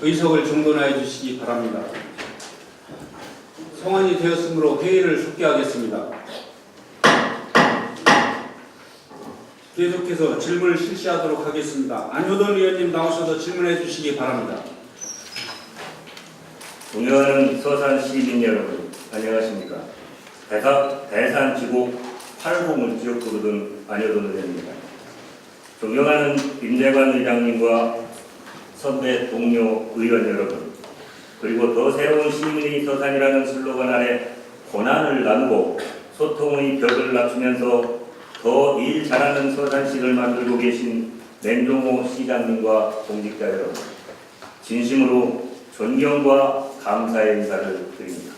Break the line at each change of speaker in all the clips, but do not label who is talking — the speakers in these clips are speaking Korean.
의석을 정돈하여 주시기 바랍니다. 성안이 되었으므로 회의를 속기하겠습니다. 계속해서 질문을 실시하도록 하겠습니다. 안효돈 의원님 나오셔서 질문해 주시기 바랍니다.
존경하는 서산 시민 여러분, 안녕하십니까? 대산지구 8호물 지역구 부른 안효돈 의원입니다. 존경하는 임대관 의장님과 선배 동료 의원 여러분, 그리고 더 새로운 시민의 서산이라는 슬로건 아래 고난을 나누고 소통의 벽을 낮추면서 더 일 잘하는 서산시를 만들고 계신 맹종호 시장님과 공직자 여러분, 진심으로 존경과 감사의 인사를 드립니다.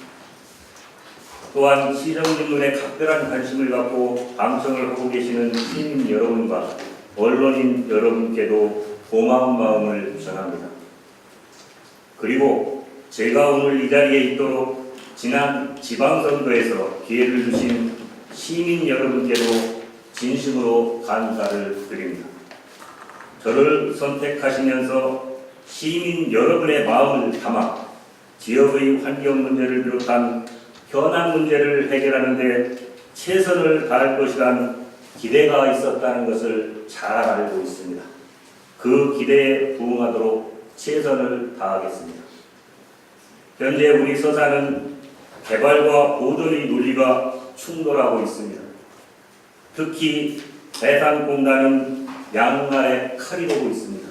또한 시정진문에 각별한 관심을 갖고 방청을 하고 계시는 시민 여러분과 언론인 여러분께도 고마운 마음을 전합니다. 그리고 제가 오늘 이 자리에 있도록 지난 지방선거에서 기회를 주신 시민 여러분께도 진심으로 감사를 드립니다. 저를 선택하시면서 시민 여러분의 마음을 담아 지역의 환경 문제를 비롯한 현안 문제를 해결하는 데 최선을 다할 것이란 기대가 있었다는 것을 잘 알고 있습니다. 그 기대에 부응하도록 최선을 다하겠습니다. 현재 우리 서산은 개발과 보존의 논리가 충돌하고 있습니다. 특히 대산공단은 양날의 칼이 되고 있습니다.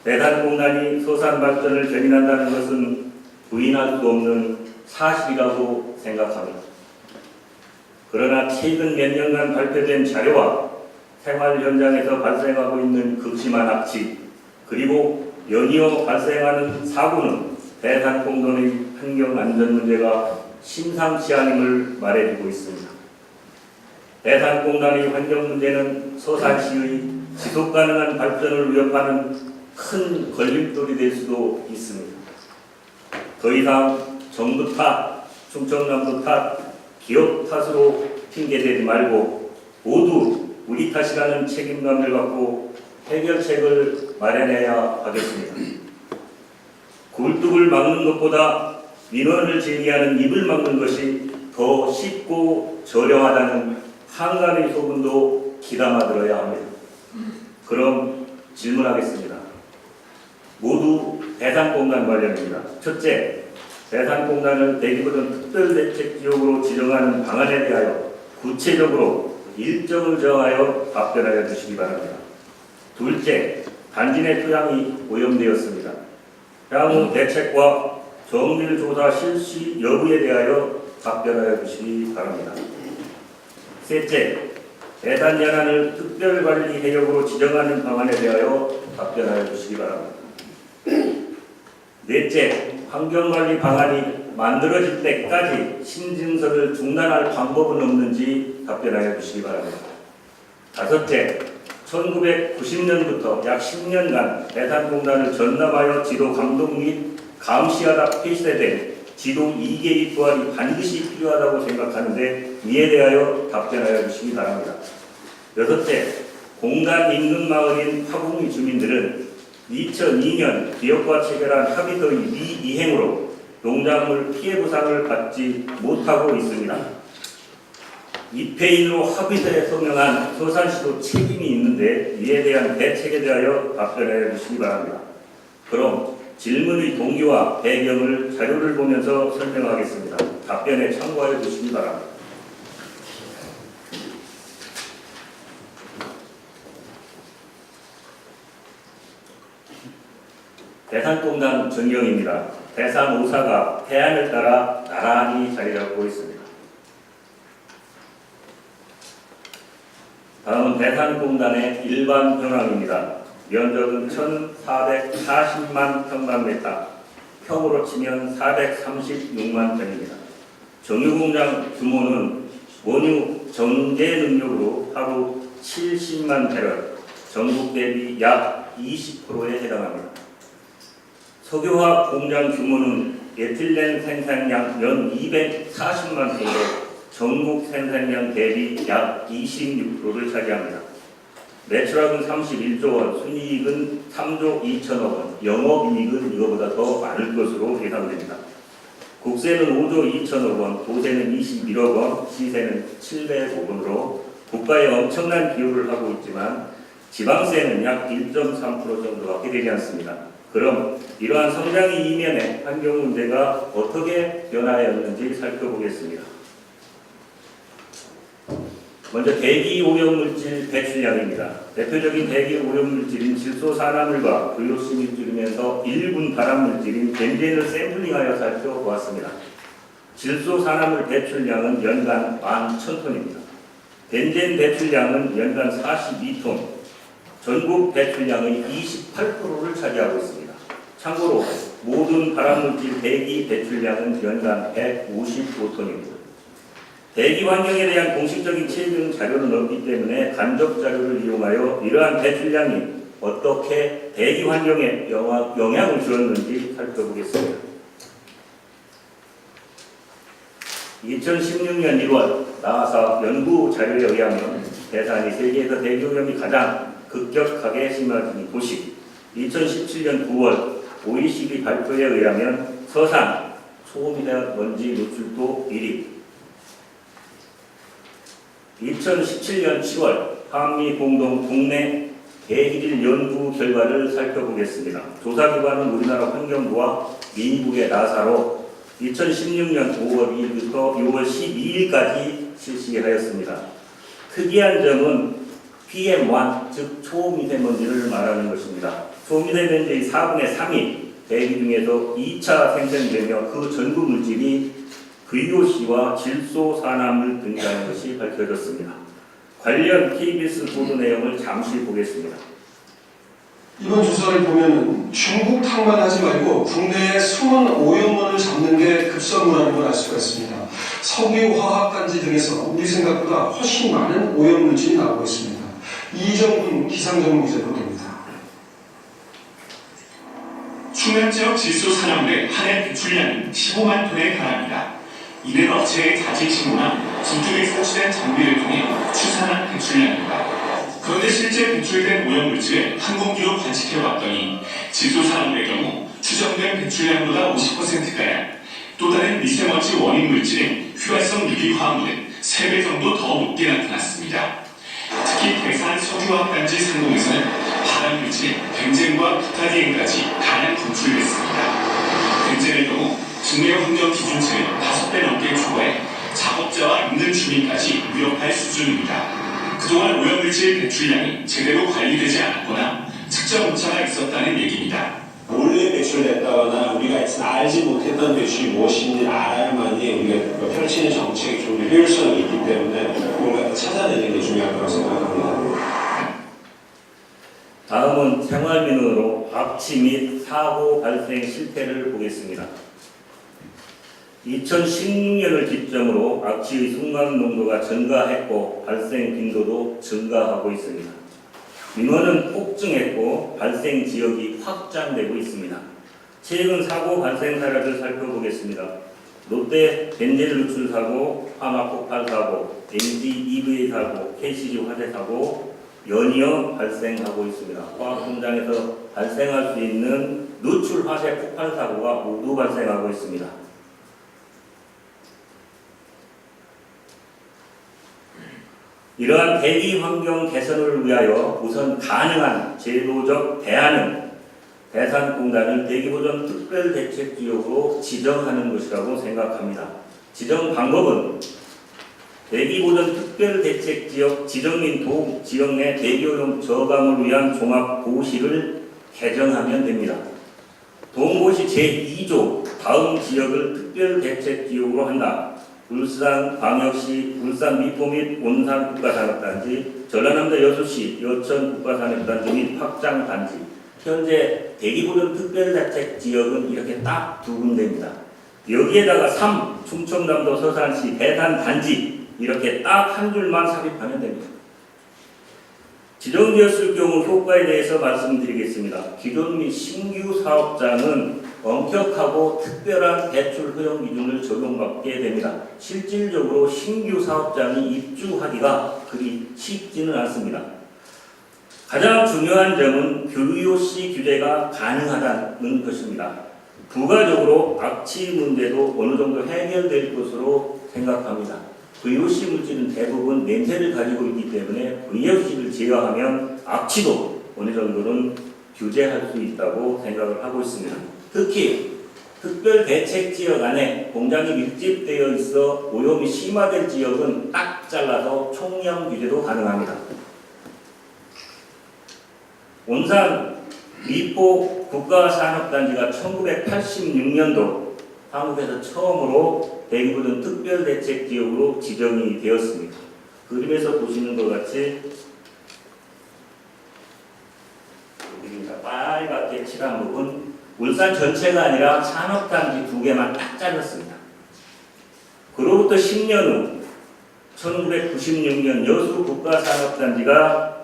대산공단이 서산 발전을 견인한다는 것은 부인할 수 없는 사실이라고 생각합니다. 그러나 최근 몇 년간 발표된 자료와 생활 현장에서 발생하고 있는 극심한 악취, 그리고 연이어 발생하는 사고는 대산공단의 환경안전 문제가 심상치 않음을 말해주고 있습니다. 대산공단의 환경 문제는 서산시의 지속가능한 발전을 위협하는 큰 걸림돌이 될 수도 있습니다. 더 이상 정부 탓, 충청남도 탓, 기업 탓으로 핑계대지 말고 모두 우리 탓이라는 책임감을 갖고 해결책을 마련해야 하겠습니다. 굴뚝을 막는 것보다 민원을 제기하는 입을 막는 것이 더 쉽고 저렴하다는 한간의 소문도 귀담아 들어야 합니다. 그럼 질문하겠습니다. 모두 대산공단 관련입니다. 첫째, 대산공단을 대기부든 특별대책지역으로 지정하는 방안에 대하여 구체적으로 일정을 정하여 답변하여 주시기 바랍니다. 둘째, 단지 내 토양이 오염되었습니다. 향후 대책과 정밀조사 실시 여부에 대하여 답변하여 주시기 바랍니다. 셋째, 대산 연안을 특별관리 해역으로 지정하는 방안에 대하여 답변하여 주시기 바랍니다. 넷째, 환경관리 방안이 만들어질 때까지 신증설을 중단할 방법은 없는지 답변하여 주시기 바랍니다. 다섯째, 1990년부터 약 10년간 대산공단을 전담하여 지도 감독 및 감시하다 폐쇄된 지도 2개의 부활이 반드시 필요하다고 생각하는데 이에 대하여 답변하여 주시기 바랍니다. 여섯째, 공단 인근 마을인 화북리 주민들은 2002년 기업과 체결한 합의서의 미이행으로 농작물 피해 보상을 받지 못하고 있습니다. 입회인으로 합의서에 서명한 서산시도 책임이 있는데 이에 대한 대책에 대하여 답변해 주시기 바랍니다. 그럼 질문의 동기와 배경을 자료를 보면서 설명하겠습니다. 답변에 참고해 주시기 바랍니다. 대산공단 전경입니다. 대산 5사가 해안을 따라 나란히 자리 잡고 있습니다. 다음은 대산공단의 일반 현황입니다. 면적은 1,440만 평방미터, 평으로 치면 436만 평입니다. 정유공장 규모는 원유 정제 능력으로 하루 70만 배럴, 전국 대비 약 20%에 해당합니다. 석유화학 공장 규모는 에틸렌 생산량 연 240만 톤으로 전국 생산량 대비 약 26%를 차지합니다. 매출액은 31조 원, 순이익은 3조 2천억 원, 영업이익은 이거보다 더 많을 것으로 예상됩니다. 국세는 5조 2천억 원, 도세는 21억 원, 시세는 700억 원으로 국가에 엄청난 기여를 하고 있지만 지방세는 약 1.3% 정도밖에 되지 않습니다. 그럼 이러한 성장의 이면에 환경 문제가 어떻게 변화하였는지 살펴보겠습니다. 먼저 대기 오염물질 배출량입니다. 대표적인 대기 오염물질인 질소산화물과 VOC를 줄이면서 1군 발암물질인 벤젠을 샘플링하여 살펴보았습니다. 질소산화물 배출량은 연간 11,000톤입니다. 벤젠 배출량은 연간 42톤, 전국 배출량의 28%를 차지하고 있습니다. 참고로 모든 발암물질 대기 배출량은 연간 155톤입니다. 대기 환경에 대한 공식적인 체증 자료는 없기 때문에 간접 자료를 이용하여 이러한 배출량이 어떻게 대기 환경에 영향을 주었는지 살펴보겠습니다. 2016년 1월 나사 연구 자료에 의하면 대산이 세계에서 대기 오염이 가장 급격하게 심해진 도시, 2017년 9월 OECD 발표에 의하면 서산 초미세먼지 노출도 1위, 2017년 10월 한미 공동 국내 대기질 연구 결과를 살펴보겠습니다. 조사기관은 우리나라 환경부와 미국의 나사로 2016년 5월 2일부터 6월 12일까지 실시하였습니다. 특이한 점은 PM1, 즉 초미세먼지를 말하는 것입니다. 초미세먼지의 4분의 3이 대기 중에서 2차 생성되며 그 전구 물질이 VOC와 질소산화물 등이라는 것이 밝혀졌습니다. 관련 KBS 보도 내용을 잠시 보겠습니다.
이번 조사를 보면 중국 탓만 하지 말고 국내의 숨은 오염원을 잡는 게 급선무라는 걸 알 수가 있습니다. 석유화학단지 등에서 우리 생각보다 훨씬 많은 오염물질이 나오고 있습니다. 이정훈 기상전문기자 보도입니다.
충남 지역 질소산화물의 한 해 배출량은 15만 톤에 달합니다. 이는 업체의 자진신고나 기존에 설치된 장비를 통해 추산한 배출량입니다. 그런데 실제 배출된 오염물질을 항공기로 관측해봤더니 질소산화물의 경우 추정된 배출량보다 50%가량, 또 다른 미세먼지 원인 물질인 휘발성 유기화합물은 3배 정도 더 높게 나타났습니다. 특히 대산 석유화학단지 상공에서는 발암물질인 벤젠과 부타디엔까지 다량 분출됐습니다. 벤젠의 경우 국내 환경 기준치를 5배 넘게 초과해 작업자와 인근 주민까지 위협할 수준입니다. 그동안 오염물질 배출량이 제대로 관리되지 않았거나 측정 오차가 있었다는 얘기입니다.
몰래 배출됐다거나 우리가 알지 못했던 배출이 무엇인지 알아야만이 우리가 펼치는 정책이 좀 효율성이 있기 때문에 뭔가 찾아내는 게 중요할 거라고 생각합니다.
다음은 생활민원으로 악취 및 사고 발생 실태를 보겠습니다. 2016년을 기점으로 악취의 순간 농도가 증가했고 발생 빈도도 증가하고 있습니다. 민원은 폭증했고 발생 지역이 확장되고 있습니다. 최근 사고 발생 사례를 살펴보겠습니다. 롯데 벤젠 누출 사고, 화막 폭발 사고, NG EVA 사고, KCG 화재 사고 연이어 발생하고 있습니다. 화학 공장에서 발생할 수 있는 누출 화재 폭발 사고가 모두 발생하고 있습니다. 이러한 대기 환경 개선을 위하여 우선 가능한 제도적 대안은 대산공단을 대기보전 특별대책지역으로 지정하는 것이라고 생각합니다. 지정 방법은 대기보전 특별대책지역 지정 및 지역 내 대기오염 저감을 위한 종합고시를 개정하면 됩니다. 동고시 제2조 다음 지역을 특별대책지역으로 한다. 울산광역시 울산 미포 및 온산 국가산업단지, 전라남도 여수시 여천 국가산업단지 및 확장단지. 현재 대기보전 특별대책지역은 이렇게 딱 2군데입니다. 여기에다가 3. 충청남도 서산시 대산단지 이렇게 딱 한 줄만 삽입하면 됩니다. 지정되었을 경우 효과에 대해서 말씀드리겠습니다. 기존 및 신규 사업자는 엄격하고 특별한 대출 허용 기준을 적용받게 됩니다. 실질적으로 신규 사업장이 입주하기가 그리 쉽지는 않습니다. 가장 중요한 점은 VOC 규제가 가능하다는 것입니다. 부가적으로 악취 문제도 어느 정도 해결될 것으로 생각합니다. VOC 물질은 대부분 냄새를 가지고 있기 때문에 VOC를 제어하면 악취도 어느 정도는 규제할 수 있다고 생각을 하고 있습니다. 특히 특별 대책 지역 안에 공장이 밀집되어 있어 오염이 심화될 지역은 딱 잘라서 총량 규제도 가능합니다. 온산 미포 국가산업단지가 1986년도 한국에서 처음으로 대기부전 특별대책지역으로 지정이 되었습니다. 그림에서 보시는 것 같이 여기입니다. 빨갛게 칠한 부분, 울산 전체가 아니라 산업단지 2개만 딱 잘랐습니다. 그로부터 10년 후 1996년 여수 국가산업단지가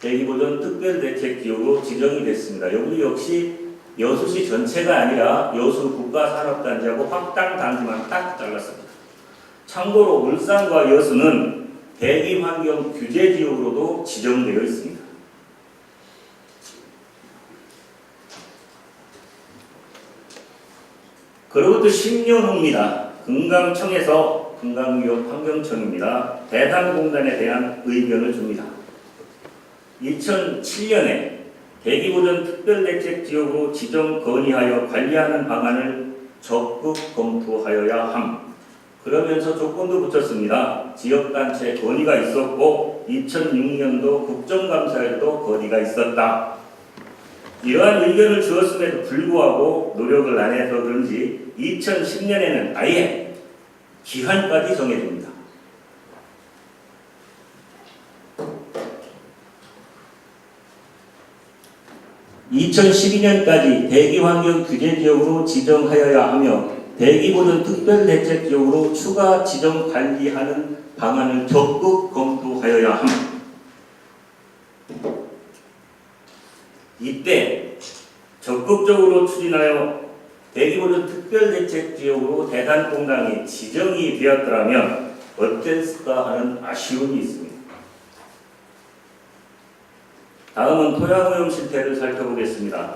대기보전 특별대책지역으로 지정이 됐습니다. 여기 역시 여수시 전체가 아니라 여수 국가산업단지하고 확장단지만 딱 잘랐습니다. 참고로 울산과 여수는 대기환경 규제지역으로도 지정되어 있습니다. 그로부터 10년 후입니다. 금강청에서 금강위협환경청입니다. 대산공단에 대한 의견을 줍니다. 2007년에 대기보전 특별대책지역으로 지정 건의하여 관리하는 방안을 적극 검토하여야 함. 그러면서 조건도 붙였습니다. 지역단체 건의가 있었고 2006년도 국정감사에도 건의가 있었다. 이러한 의견을 주었음에도 불구하고 노력을 안 해서 그런지 2010년에는 아예 기한까지 정해집니다. 2012년까지 대기환경규제지역으로 지정하여야 하며 대기보전 특별대책지역으로 추가 지정 관리하는 방안을 적극 검토하여야 함. 이때 적극적으로 추진하여 대기보전 특별대책지역으로 대산공단이 지정이 되었더라면 어땠을까 하는 아쉬움이 있습니다. 다음은 토양오염 실태를 살펴보겠습니다.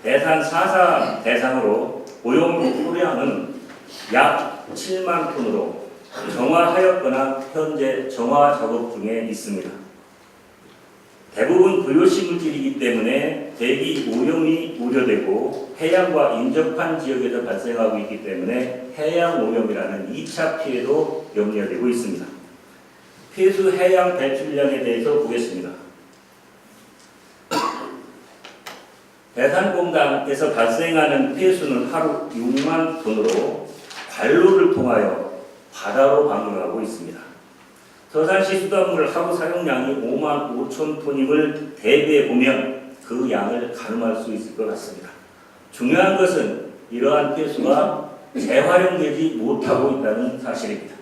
대산 4사 대상으로 오염 토량은 약 7만 톤으로 정화하였거나 현재 정화 작업 중에 있습니다. 대부분 VOC 물질이기 때문에 대기 오염이 우려되고 해양과 인접한 지역에서 발생하고 있기 때문에 해양 오염이라는 2차 피해도 염려되고 있습니다. 폐수 해양 배출량에 대해서 보겠습니다. 대산공단에서 발생하는 폐수는 하루 6만 톤으로 관로를 통하여 바다로 방류하고 있습니다. 서산시 수돗물 하루 사용량이 5만 5천 톤임을 대비해 보면 그 양을 가늠할 수 있을 것 같습니다. 중요한 것은 이러한 폐수가 재활용되지 못하고 있다는 사실입니다.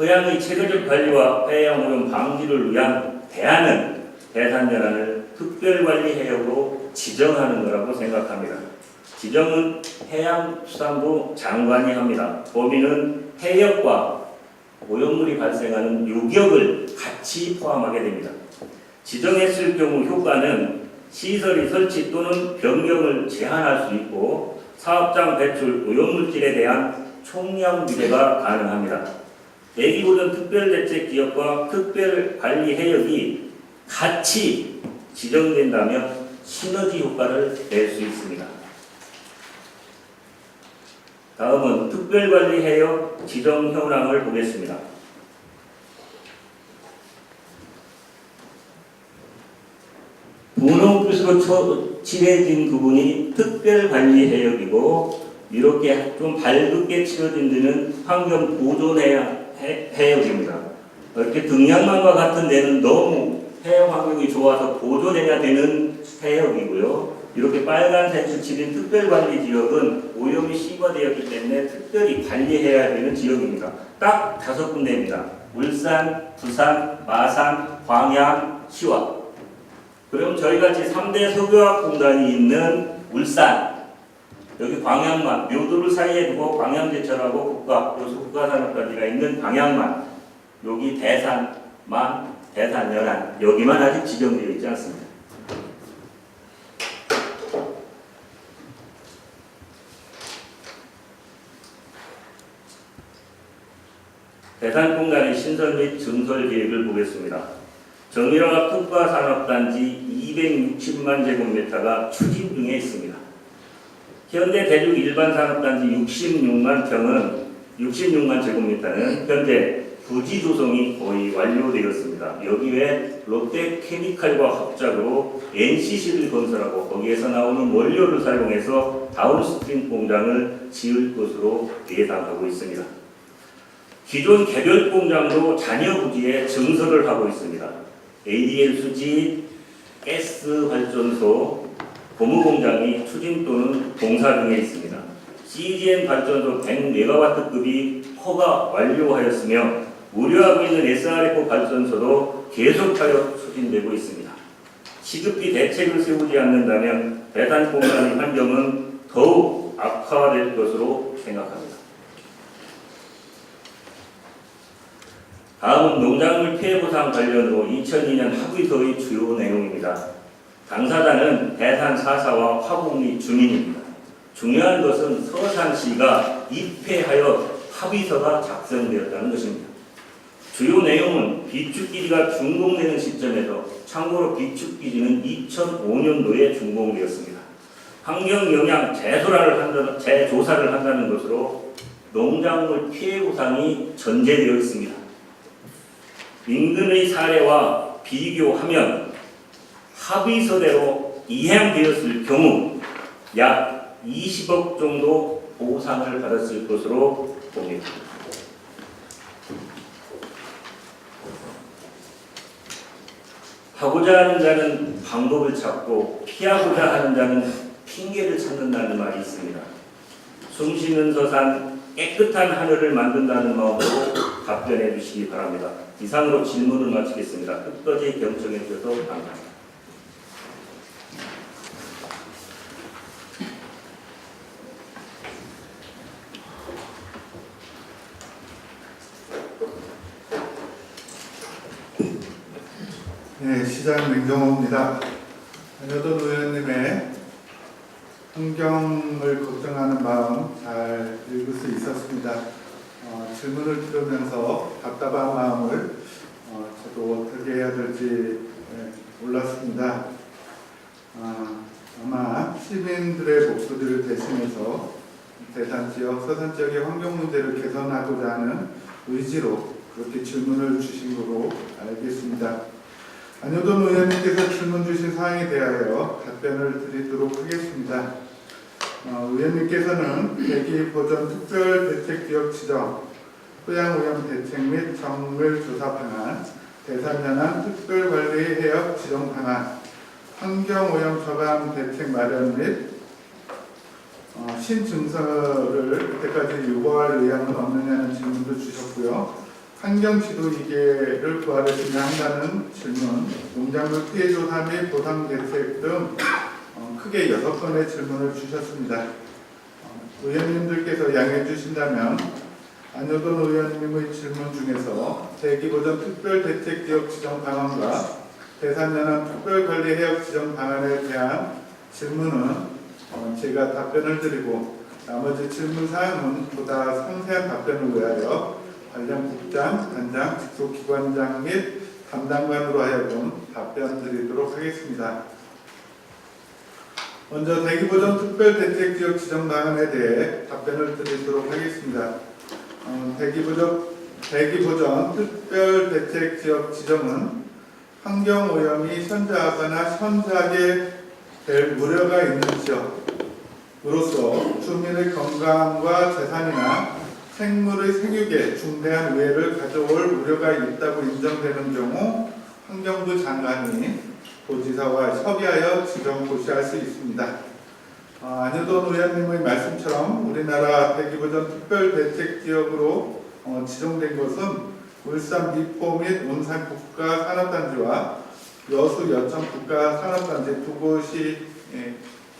토양의 체계적 관리와 해양오염 방지를 위한 대안은 대산연안을 특별관리해역으로 지정하는 거라고 생각합니다. 지정은 해양수산부 장관이 합니다. 범위는 해역과 오염물이 발생하는 유격을 같이 포함하게 됩니다. 지정했을 경우 효과는 시설의 설치 또는 변경을 제한할 수 있고 사업장 배출 오염물질에 대한 총량 규제가 가능합니다. 대기보전 특별대책지역과 특별관리해역이 같이 지정된다면 시너지 효과를 낼 수 있습니다. 다음은 특별관리해역 지정 현황을 보겠습니다. 분홍빛으로 칠해진 부분이 특별관리해역이고 이렇게 좀 밝게 칠해진 데는 환경보존해역입니다. 이렇게 등량만과 같은 데는 너무 해역 환경이 좋아서 보존해야 되는 해역이고요. 이렇게 빨간색으로 칠인 특별관리지역은 오염이 심화되었기 때문에 특별히 관리해야 되는 지역입니다. 딱 5군데입니다. 울산, 부산, 마산, 광양, 시와. 그럼 저희같이 3대 석유화공단이 있는 울산, 여기 광양만, 묘도를 사이에 두고 광양제철하고 여수 국가산업단지가 있는 광양만 여기 대산만, 대산 연안 여기만 아직 지정되어 있지 않습니다. 대산공단의 신설 및 증설 계획을 보겠습니다. 정밀화학 특화산업단지 260만 제곱미터가 추진 중에 있습니다. 현대 대륙 일반산업단지 66만 제곱미터는 현재 부지 조성이 거의 완료되었습니다. 여기 외 롯데케미칼과 합작으로 NCC를 건설하고 거기에서 나오는 원료를 사용해서 다운스트림 공장을 지을 것으로 예상하고 있습니다. 기존 개별 공장도 잔여 부지에 증설을 하고 있습니다. ADL 수지, 가스 발전소, 고무 공장이 추진 또는 공사 중에 있습니다. CGN 발전소 100메가와트급이 허가 완료하였으며 우려하고 있는 SRF 발전소도 계속하여 추진되고 있습니다. 시급히 대책을 세우지 않는다면 대산 공단의 환경은 더욱 악화될 것으로 생각합니다. 다음은 농작물 피해 보상 관련으로 2002년 합의서의 주요 내용입니다. 당사자는 대산 사사와 화곡리 주민입니다. 중요한 것은 서산시가 입회하여 합의서가 작성되었다는 것입니다. 주요 내용은 비축기지가 준공되는 시점에서, 참고로 비축기지는 2005년도에 준공되었습니다. 환경영향 재조사를 한다는 것으로 농작물 피해 보상이 전제되어 있습니다. 인근의 사례와 비교하면 합의서대로 이행되었을 경우 약 20억 정도 보상을 받았을 것으로 봅니다. 하고자 하는 자는 방법을 찾고 피하고자 하는 자는 핑계를 찾는다는 말이 있습니다. 숨쉬는 서산, 깨끗한 하늘을 만든다는 마음으로 답변해 주시기 바랍니다. 이상으로 질문을 마치겠습니다. 끝까지 경청해 주셔서 감사합니다.
네, 시장 맹정호입니다. 안효돈 의원님의 환경을 걱정하는 마음 잘 읽을 수 있었습니다. 질문을 들으면서 답답한 마음을 저도 어떻게 해야 될지 몰랐습니다. 아마 시민들의 목소리를 대신해서 대산지역, 서산지역의 환경 문제를 개선하고자 하는 의지로 그렇게 질문을 주신 거로 알겠습니다. 안효돈 의원님께서 질문 주신 사항에 대하여 답변을 드리도록 하겠습니다. 의원님께서는 대기보전 특별대책지역 지정, 토양오염 대책 및 정밀조사 방안, 대산연안 특별관리 해역 지정 방안, 환경오염 처방 대책 마련 및 신증서를 이때까지 요구할 의향은 없느냐는 질문도 주셨고요. 환경지도 이계를 구하려시냐 한다는 질문, 농작물 피해 조사 및 보상 대책 등 크게 6건의 질문을 주셨습니다. 의원님들께서 양해해 주신다면 안효돈 의원님의 질문 중에서 대기보전 특별대책지역 지정 방안과 대산연안 특별관리 해역 지정 방안에 대한 질문은 제가 답변을 드리고 나머지 질문 사항은 보다 상세한 답변을 위하여 관련 국장, 단장, 직속기관장 및 담당관으로 하여금 답변 드리도록 하겠습니다. 먼저 대기보전 특별대책지역 지정 방안에 대해 답변을 드리도록 하겠습니다. 대기보전 특별대책지역 지정은 환경오염이 현저하거나 현저하게 될 우려가 있는 지역으로서 주민의 건강과 재산이나 생물의 생육에 중대한 위해를 가져올 우려가 있다고 인정되는 경우 환경부 장관이 도지사와 협의하여 지정 고시할 수 있습니다. 안효돈 의원님의 말씀처럼 우리나라 대기보전 특별대책지역으로 지정된 것은 울산 미포 및 온산 국가산업단지와 여수 여천 국가산업단지 두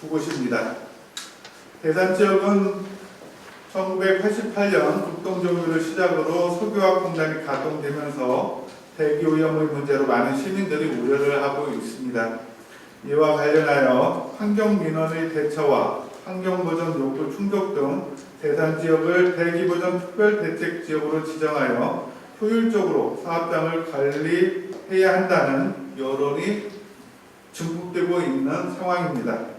곳입니다. 대산지역은 1988년 국동조교를 시작으로 석유화공단이 가동되면서 대기오염의 문제로 많은 시민들이 우려를 하고 있습니다. 이와 관련하여 환경민원의 대처와 환경보전 요구 충족 등 대상지역을 대기보전 특별대책지역으로 지정하여 효율적으로 사업장을 관리해야 한다는 여론이 증폭되고 있는 상황입니다.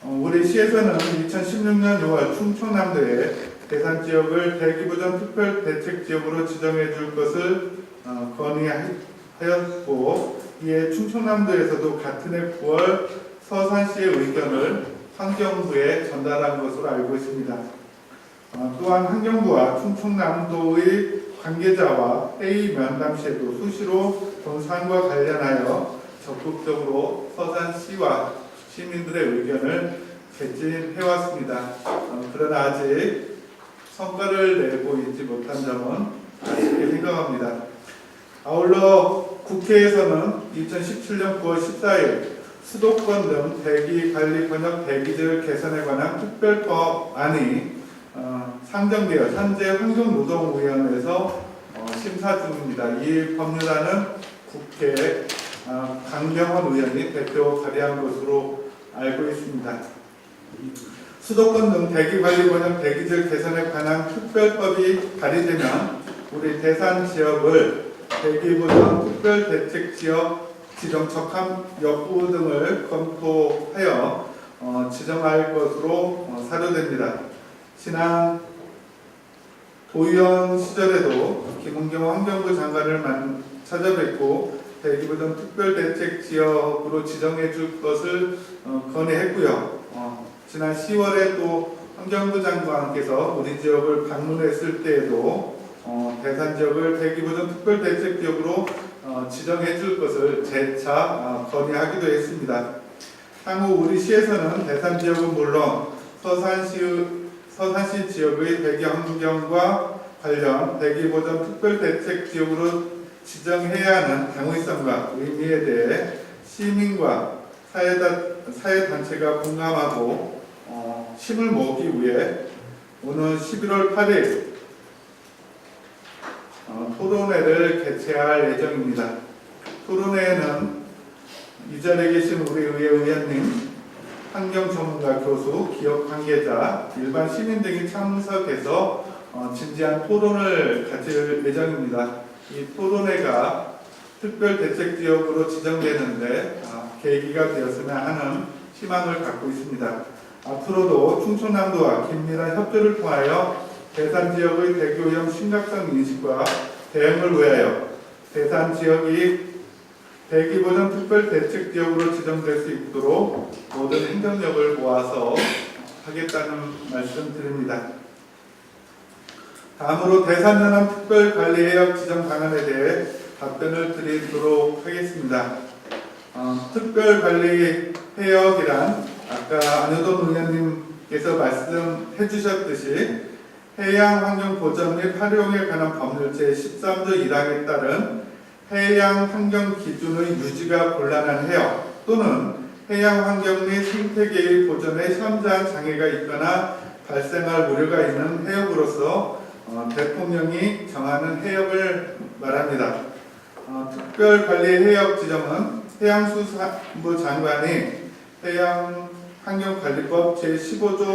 우리 시에서는 2016년 6월 충청남도에 대상지역을 대기보전 특별대책지역으로 지정해 줄 것을 건의하였고, 이에 충청남도에서도 같은 해 9월 서산시의 의견을 환경부에 전달한 것으로 알고 있습니다. 또한 환경부와 충청남도의 관계자와 회의 면담 시에도 수시로 본사안과 관련하여 적극적으로 서산시와 시민들의 의견을 개진해왔습니다. 그러나 아직 성과를 내고 있지 못한 점은 아쉽게 생각합니다. 아울러 국회에서는 2017년 9월 14일 수도권 등 대기관리 번역 대기질 개선에 관한 특별법안이 상정되어 현재 환경노동위원회에서 심사 중입니다. 이 법률안은 국회 강병원 의원이 대표 발의한 것으로 알고 있습니다. 수도권 등 대기관리 번역 대기질 개선에 관한 특별법이 발의되면 우리 대산 지역을 대기보전 특별대책지역 지정 적합 여부 등을 검토하여 지정할 것으로 사료됩니다. 지난 도의원 시절에도 김은경 환경부 장관을 찾아뵙고 대기보전 특별대책지역으로 지정해 줄 것을 건의했고요. 지난 10월에 또 환경부 장관께서 우리 지역을 방문했을 때에도 대산 지역을 대기보전 특별대책지역으로 지정해 줄 것을 재차 건의하기도 했습니다. 향후 우리 시에서는 대산 지역은 물론 서산시 지역의 대기 환경과 관련 대기보전 특별대책지역으로 지정해야 하는 당위성과 의미에 대해 시민과 사회단체가 공감하고 힘을 모으기 위해 오늘 11월 8일 토론회를 개최할 예정입니다. 토론회에는 이 자리에 계신 우리 의회 의원님, 환경전문가 교수, 기업 관계자, 일반 시민 등이 참석해서 진지한 토론을 가질 예정입니다. 이 토론회가 특별대책지역으로 지정되는데 계기가 되었으면 하는 희망을 갖고 있습니다. 앞으로도 충청남도와 긴밀한 협조를 통하여 대산 지역의 대기오염 심각성 인식과 대응을 위하여 대산 지역이 대기보전 특별대책지역으로 지정될 수 있도록 모든 행정력을 모아서 하겠다는 말씀 드립니다. 다음으로 대산연안 특별관리해역 지정 방안에 대해 답변을 드리도록 하겠습니다. 특별관리해역이란 아까 안효돈 의원님께서 말씀해 주셨듯이 해양환경보전 및 활용에 관한 법률 제13조 1항에 따른 해양환경 기준의 유지가 곤란한 해역 또는 해양환경 및 생태계의 보존에 현저한 장애가 있거나 발생할 우려가 있는 해역으로서 대통령이 정하는 해역을 말합니다. 특별관리해역 지정은 해양수산부 장관이 해양환경관리법 제15조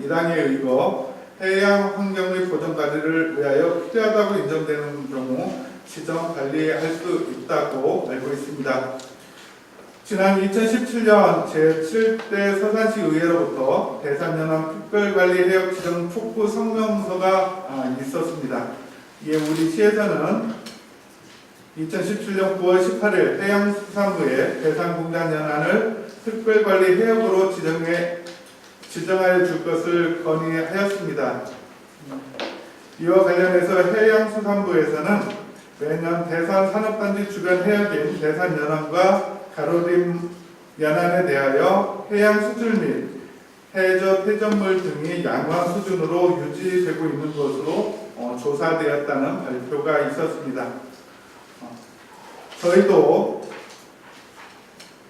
1항에 의거 해양환경 및 보존관리를 위하여 필요하다고 인정되는 경우 지정 관리할 수 있다고 알고 있습니다. 지난 2017년 제7대 서산시 의회로부터 대산연안 특별관리해역 지정 촉구 성명서가 있었습니다. 이에 우리 시에서는 2017년 9월 18일 해양수산부에 대산공단 연안을 특별관리해역으로 지정하여 줄 것을 건의하였습니다. 이와 관련해서 해양수산부에서는 매년 대산산업단지 주변 해역인 대산연안과 가로림 연안에 대하여 해양 수질 및 해저 폐점물 등이 양호한 수준으로 유지되고 있는 것으로 조사되었다는 발표가 있었습니다. 저희도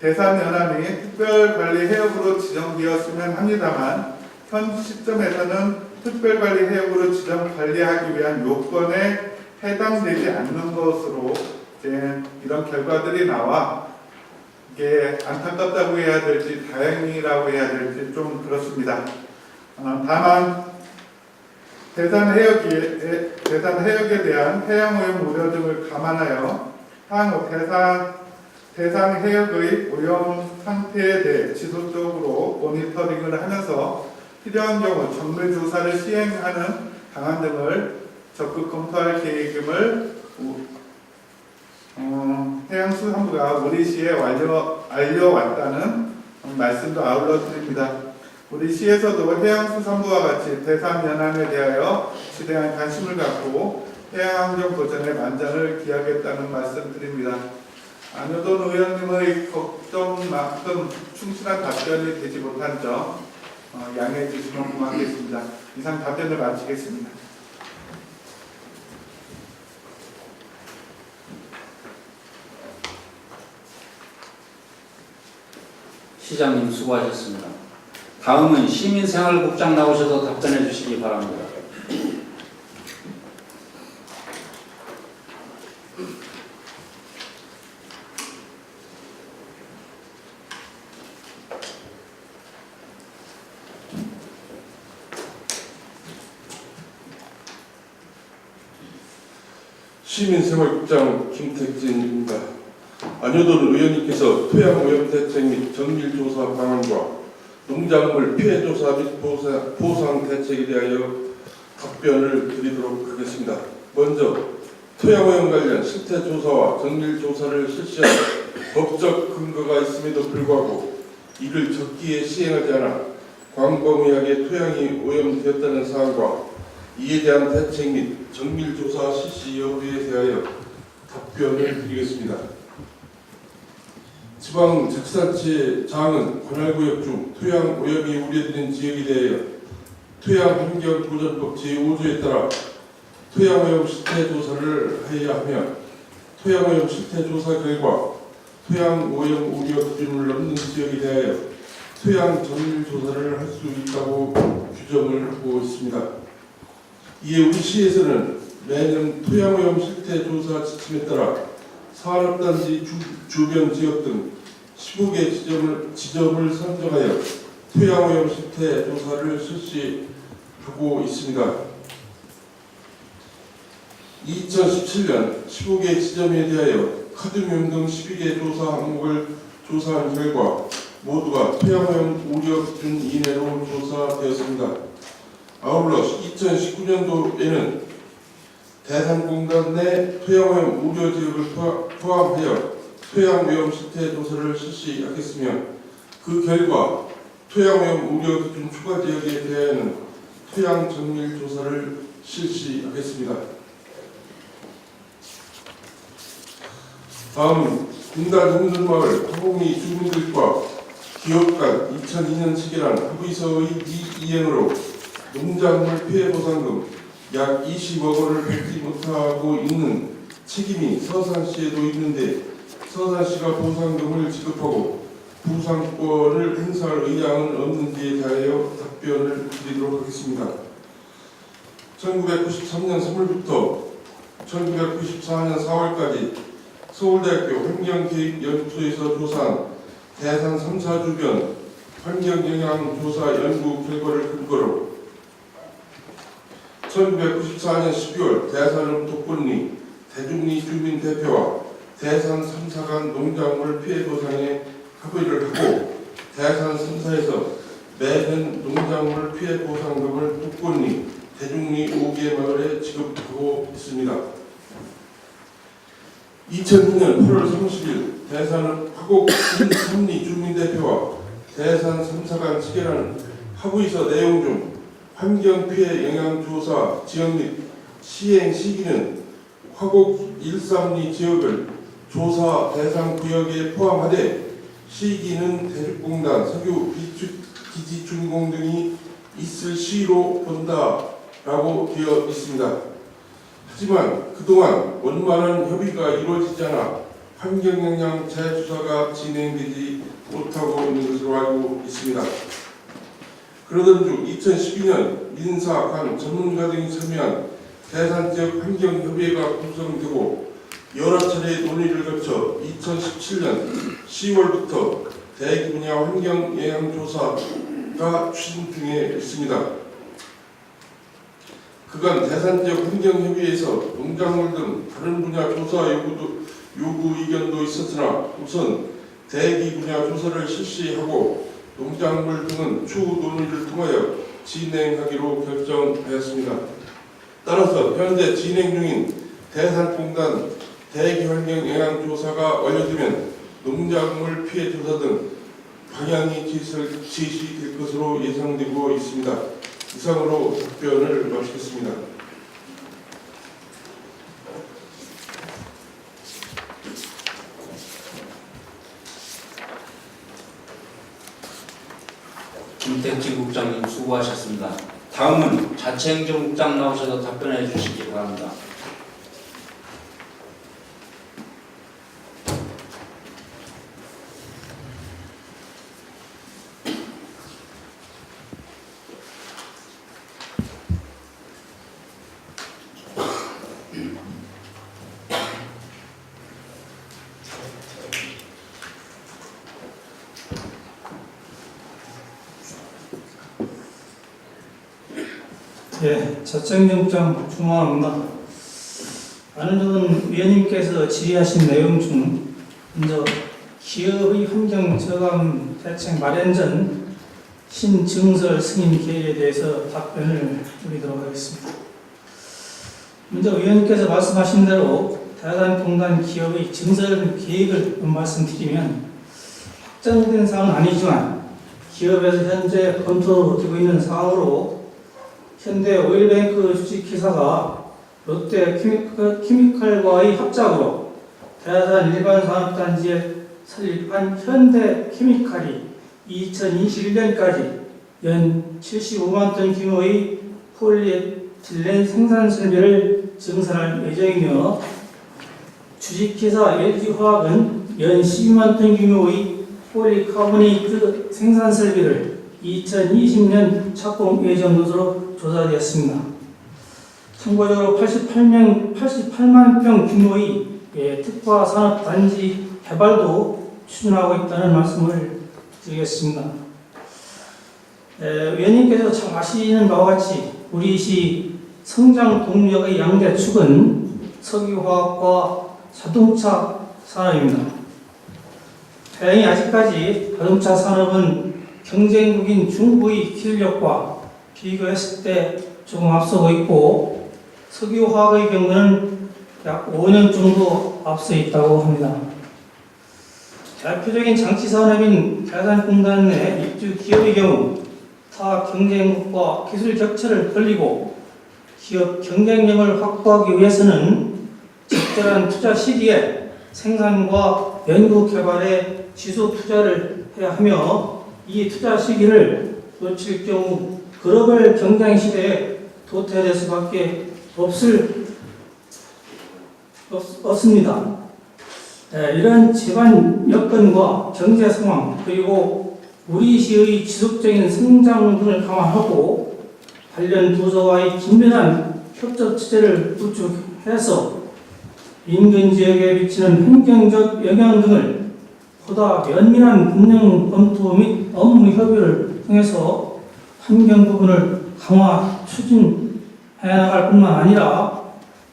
대산연안이 특별관리해역으로 지정되었으면 합니다만 현 시점에서는 특별관리 해역으로 지정 관리하기 위한 요건에 해당되지 않는 것으로 이제 이런 결과들이 나와 이게 안타깝다고 해야 될지 다행이라고 해야 될지 좀 그렇습니다. 다만 대산 해역에 대한 해양오염 우려 등을 감안하여 향후 대상 해역의 오염 상태에 대해 지속적으로 모니터링을 하면서 필요한 경우 정밀 조사를 시행하는 방안 등을 적극 검토할 계획임을 해양수산부가 우리 시에 알려왔다는 말씀도 아울러 드립니다. 우리 시에서도 해양수산부와 같이 대상 연안에 대하여 지대한 관심을 갖고 해양환경 보전에 만전을 기하겠다는 말씀 드립니다. 안효돈 의원님의 걱정만큼 충실한 답변이 되지 못한 점 양해해 주시면 고맙겠습니다. 이상 답변을 마치겠습니다.
시장님 수고하셨습니다. 다음은 시민생활국장 나오셔서 답변해 주시기 바랍니다.
시민생활국장 김택진입니다. 안효돈 의원님께서 토양오염 대책 및 정밀조사 방안과 농작물 피해 조사 및 보상 대책에 대하여 답변을 드리도록 하겠습니다. 먼저 토양오염 관련 실태조사와 정밀조사를 실시한 법적 근거가 있음에도 불구하고 이를 적기에 시행하지 않아 광범위하게 토양이 오염되었다는 사항과 이에 대한 대책 및 정밀조사 실시 여부에 대하여 답변을 드리겠습니다. 지방자치단체장은 관할구역 중 토양 오염이 우려되는 지역에 대하여 토양환경보전법 제5조에 따라 토양오염 실태조사를 해야 하며 토양오염 실태조사 결과 토양오염 우려 기준을 넘는 지역에 대하여 토양 정밀조사를 할 수 있다고 규정을 하고 있습니다. 이에 우리 시에서는 매년 토양오염 실태조사 지침에 따라 산업단지 주변 지역 등 15개 지점을 선정하여 토양오염 실태조사를 실시하고 있습니다. 2017년 15개 지점에 대하여 카드뮴 등 12개 조사 항목을 조사한 결과 모두가 토양오염 우려 기준 이내로 조사되었습니다. 아울러 2019년도에는 대산공단 내 토양오염 우려 지역을 포함하여 토양오염 실태 조사를 실시하겠으며 그 결과 토양오염 우려 기준 추가 지역에 대하여는 토양 정밀 조사를 실시하겠습니다. 다음은 군단 홍준마을 화곡리 주민들과 기업 간 2002년 체결한 합의서의 이행으로 농작물 피해 보상금 약 20억 원을 받지 못하고 있는 책임이 서산시에도 있는데 서산시가 보상금을 지급하고 부상권을 행사할 의향은 없는지에 대하여 답변을 드리도록 하겠습니다. 1993년 3월부터 1994년 4월까지 서울대학교 환경계획연구소에서 조사한 대산 3사 주변 환경영향조사 연구 결과를 근거로 1994년 12월 대산읍 독분리 대중리 주민 대표와 대산 3사 간 농작물 피해 보상에 합의를 하고 대산 3사에서 매년 농작물 피해 보상금을 독분리 대중리 5개 마을에 지급하고 있습니다. 2002년 8월 30일 대산읍 화곡 삼리 주민대표와 대산 3사 간 체결한 합의서 내용 중 환경피해 영향조사 지역 및 시행 시기는 화곡 132 지역을 조사 대상 구역에 포함하되 시기는 대륙공단 석유 기지 준공 등이 있을 시로 본다라고 되어 있습니다. 하지만 그동안 원만한 협의가 이루어지지 않아 환경영향 재조사가 진행되지 못하고 있는 것으로 알고 있습니다. 그러던 중 2012년 민사, 관, 전문가 등이 참여한 대산지역 환경협의회가 구성되고 여러 차례 논의를 거쳐 2017년 10월부터 대기 분야 환경 영향 조사가 추진 중에 있습니다. 그간 대산지역 환경협의회에서 농작물 등 다른 분야 조사 요구 의견도 있었으나 우선 대기 분야 조사를 실시하고 농작물 등은 추후 논의를 통하여 진행하기로 결정하였습니다. 따라서 현재 진행 중인 대산공단 대기환경영향조사가 완료되면 농작물 피해 조사 등 방향이 제시될 것으로 예상되고 있습니다. 이상으로 답변을 마치겠습니다.
김택지 국장님 수고하셨습니다. 다음은 자치행정국장 나오셔서 답변해 주시기 바랍니다.
예, 자치행정국장 주모합니다. 안은전 위원님께서 질의하신 내용 중 먼저 기업의 환경 저감 대책 마련 전 신증설 승인 계획에 대해서 답변을 드리도록 하겠습니다. 먼저 위원님께서 말씀하신 대로 대산공단 기업의 증설 계획을 말씀드리면 확정된 사항은 아니지만 기업에서 현재 검토되고 있는 사항으로 현대 오일뱅크 주식회사가 롯데 케미칼과의 합작으로 대산 일반산업단지에 설립한 현대케미칼이 2021년까지 연 75만 톤 규모의 폴리에틸렌 생산 설비를 증설할 예정이며 주식회사 LG화학은 연 12만 톤 규모의 폴리카보네이트 생산 설비를 2020년 착공 예정 것으로 조사되었습니다. 참고적으로 88만 평 규모의 특화 산업 단지 개발도 추진하고 있다는 말씀을 드리겠습니다. 위원님께서 잘 아시는 바와 같이 우리시 성장 동력의 양대 축은 석유화학과 자동차 산업입니다. 다행히 아직까지 자동차 산업은 경쟁국인 중국의 기술력과 비교했을 때 조금 앞서고 있고 석유화학의 경우는 약 5년 정도 앞서 있다고 합니다. 대표적인 장치 산업인 대산공단 내 입주 기업의 경우 타 경쟁국과 기술 격차를 벌리고 기업 경쟁력을 확보하기 위해서는 적절한 투자 시기에 생산과 연구 개발에 지속 투자를 해야 하며 이 투자 시기를 놓칠 경우 글로벌 경쟁 시대에 도태될 수밖에 없습니다. 이런 집안 여건과 경제 상황 그리고 우리 시의 지속적인 성장 등을 감안하고 관련 부서와의 긴밀한 협조 체제를 구축해서 인근 지역에 미치는 환경적 영향 등을 보다 면밀한 법령 검토 및 업무 협의를 통해서 환경 부분을 강화 추진해 나갈 뿐만 아니라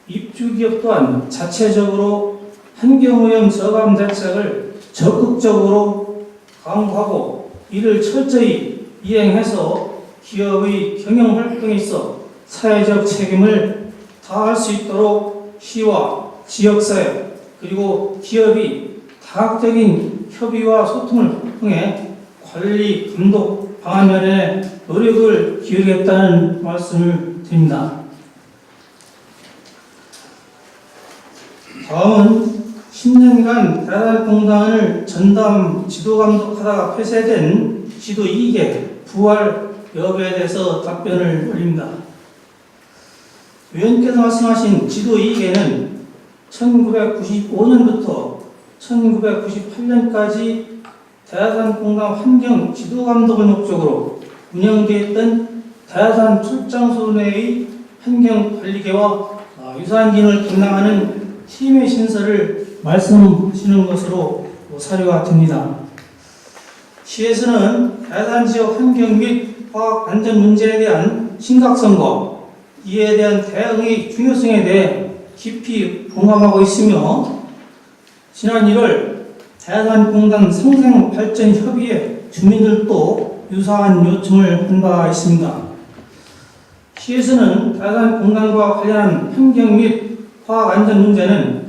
입주기업 또한 자체적으로 환경오염 저감 대책을 적극적으로 강구하고 이를 철저히 이행해서 기업의 경영 활동에 있어 사회적 책임을 다할 수 있도록 시와 지역사회 그리고 기업이 다각적인 협의와 소통을 통해 관리, 감독, 방안 마련에 노력을 기울이겠다는 말씀을 드립니다. 다음은 10년간 대산공단을 전담 지도감독하다가 폐쇄된 지도 2개 부활 여부에 대해서 답변을 올립니다. 위원께서 말씀하신 지도 2개는 1995년부터 1998년까지 대산공단 환경 지도감독을 목적으로 운영되었던 대하산 출장소 내의 환경관리계와 유사한 기능을 담당하는 팀의 신설을 말씀하시는 것으로 사료가 됩니다. 시에서는 대하산 지역 환경 및 화학 안전 문제에 대한 심각성과 이에 대한 대응의 중요성에 대해 깊이 공감하고 있으며 지난 1월 대하산공단 상생발전협의회 주민들도 유사한 요청을 한 바 있습니다. 시에서는 대하산공단과 관련한 환경 및 화학 안전 문제는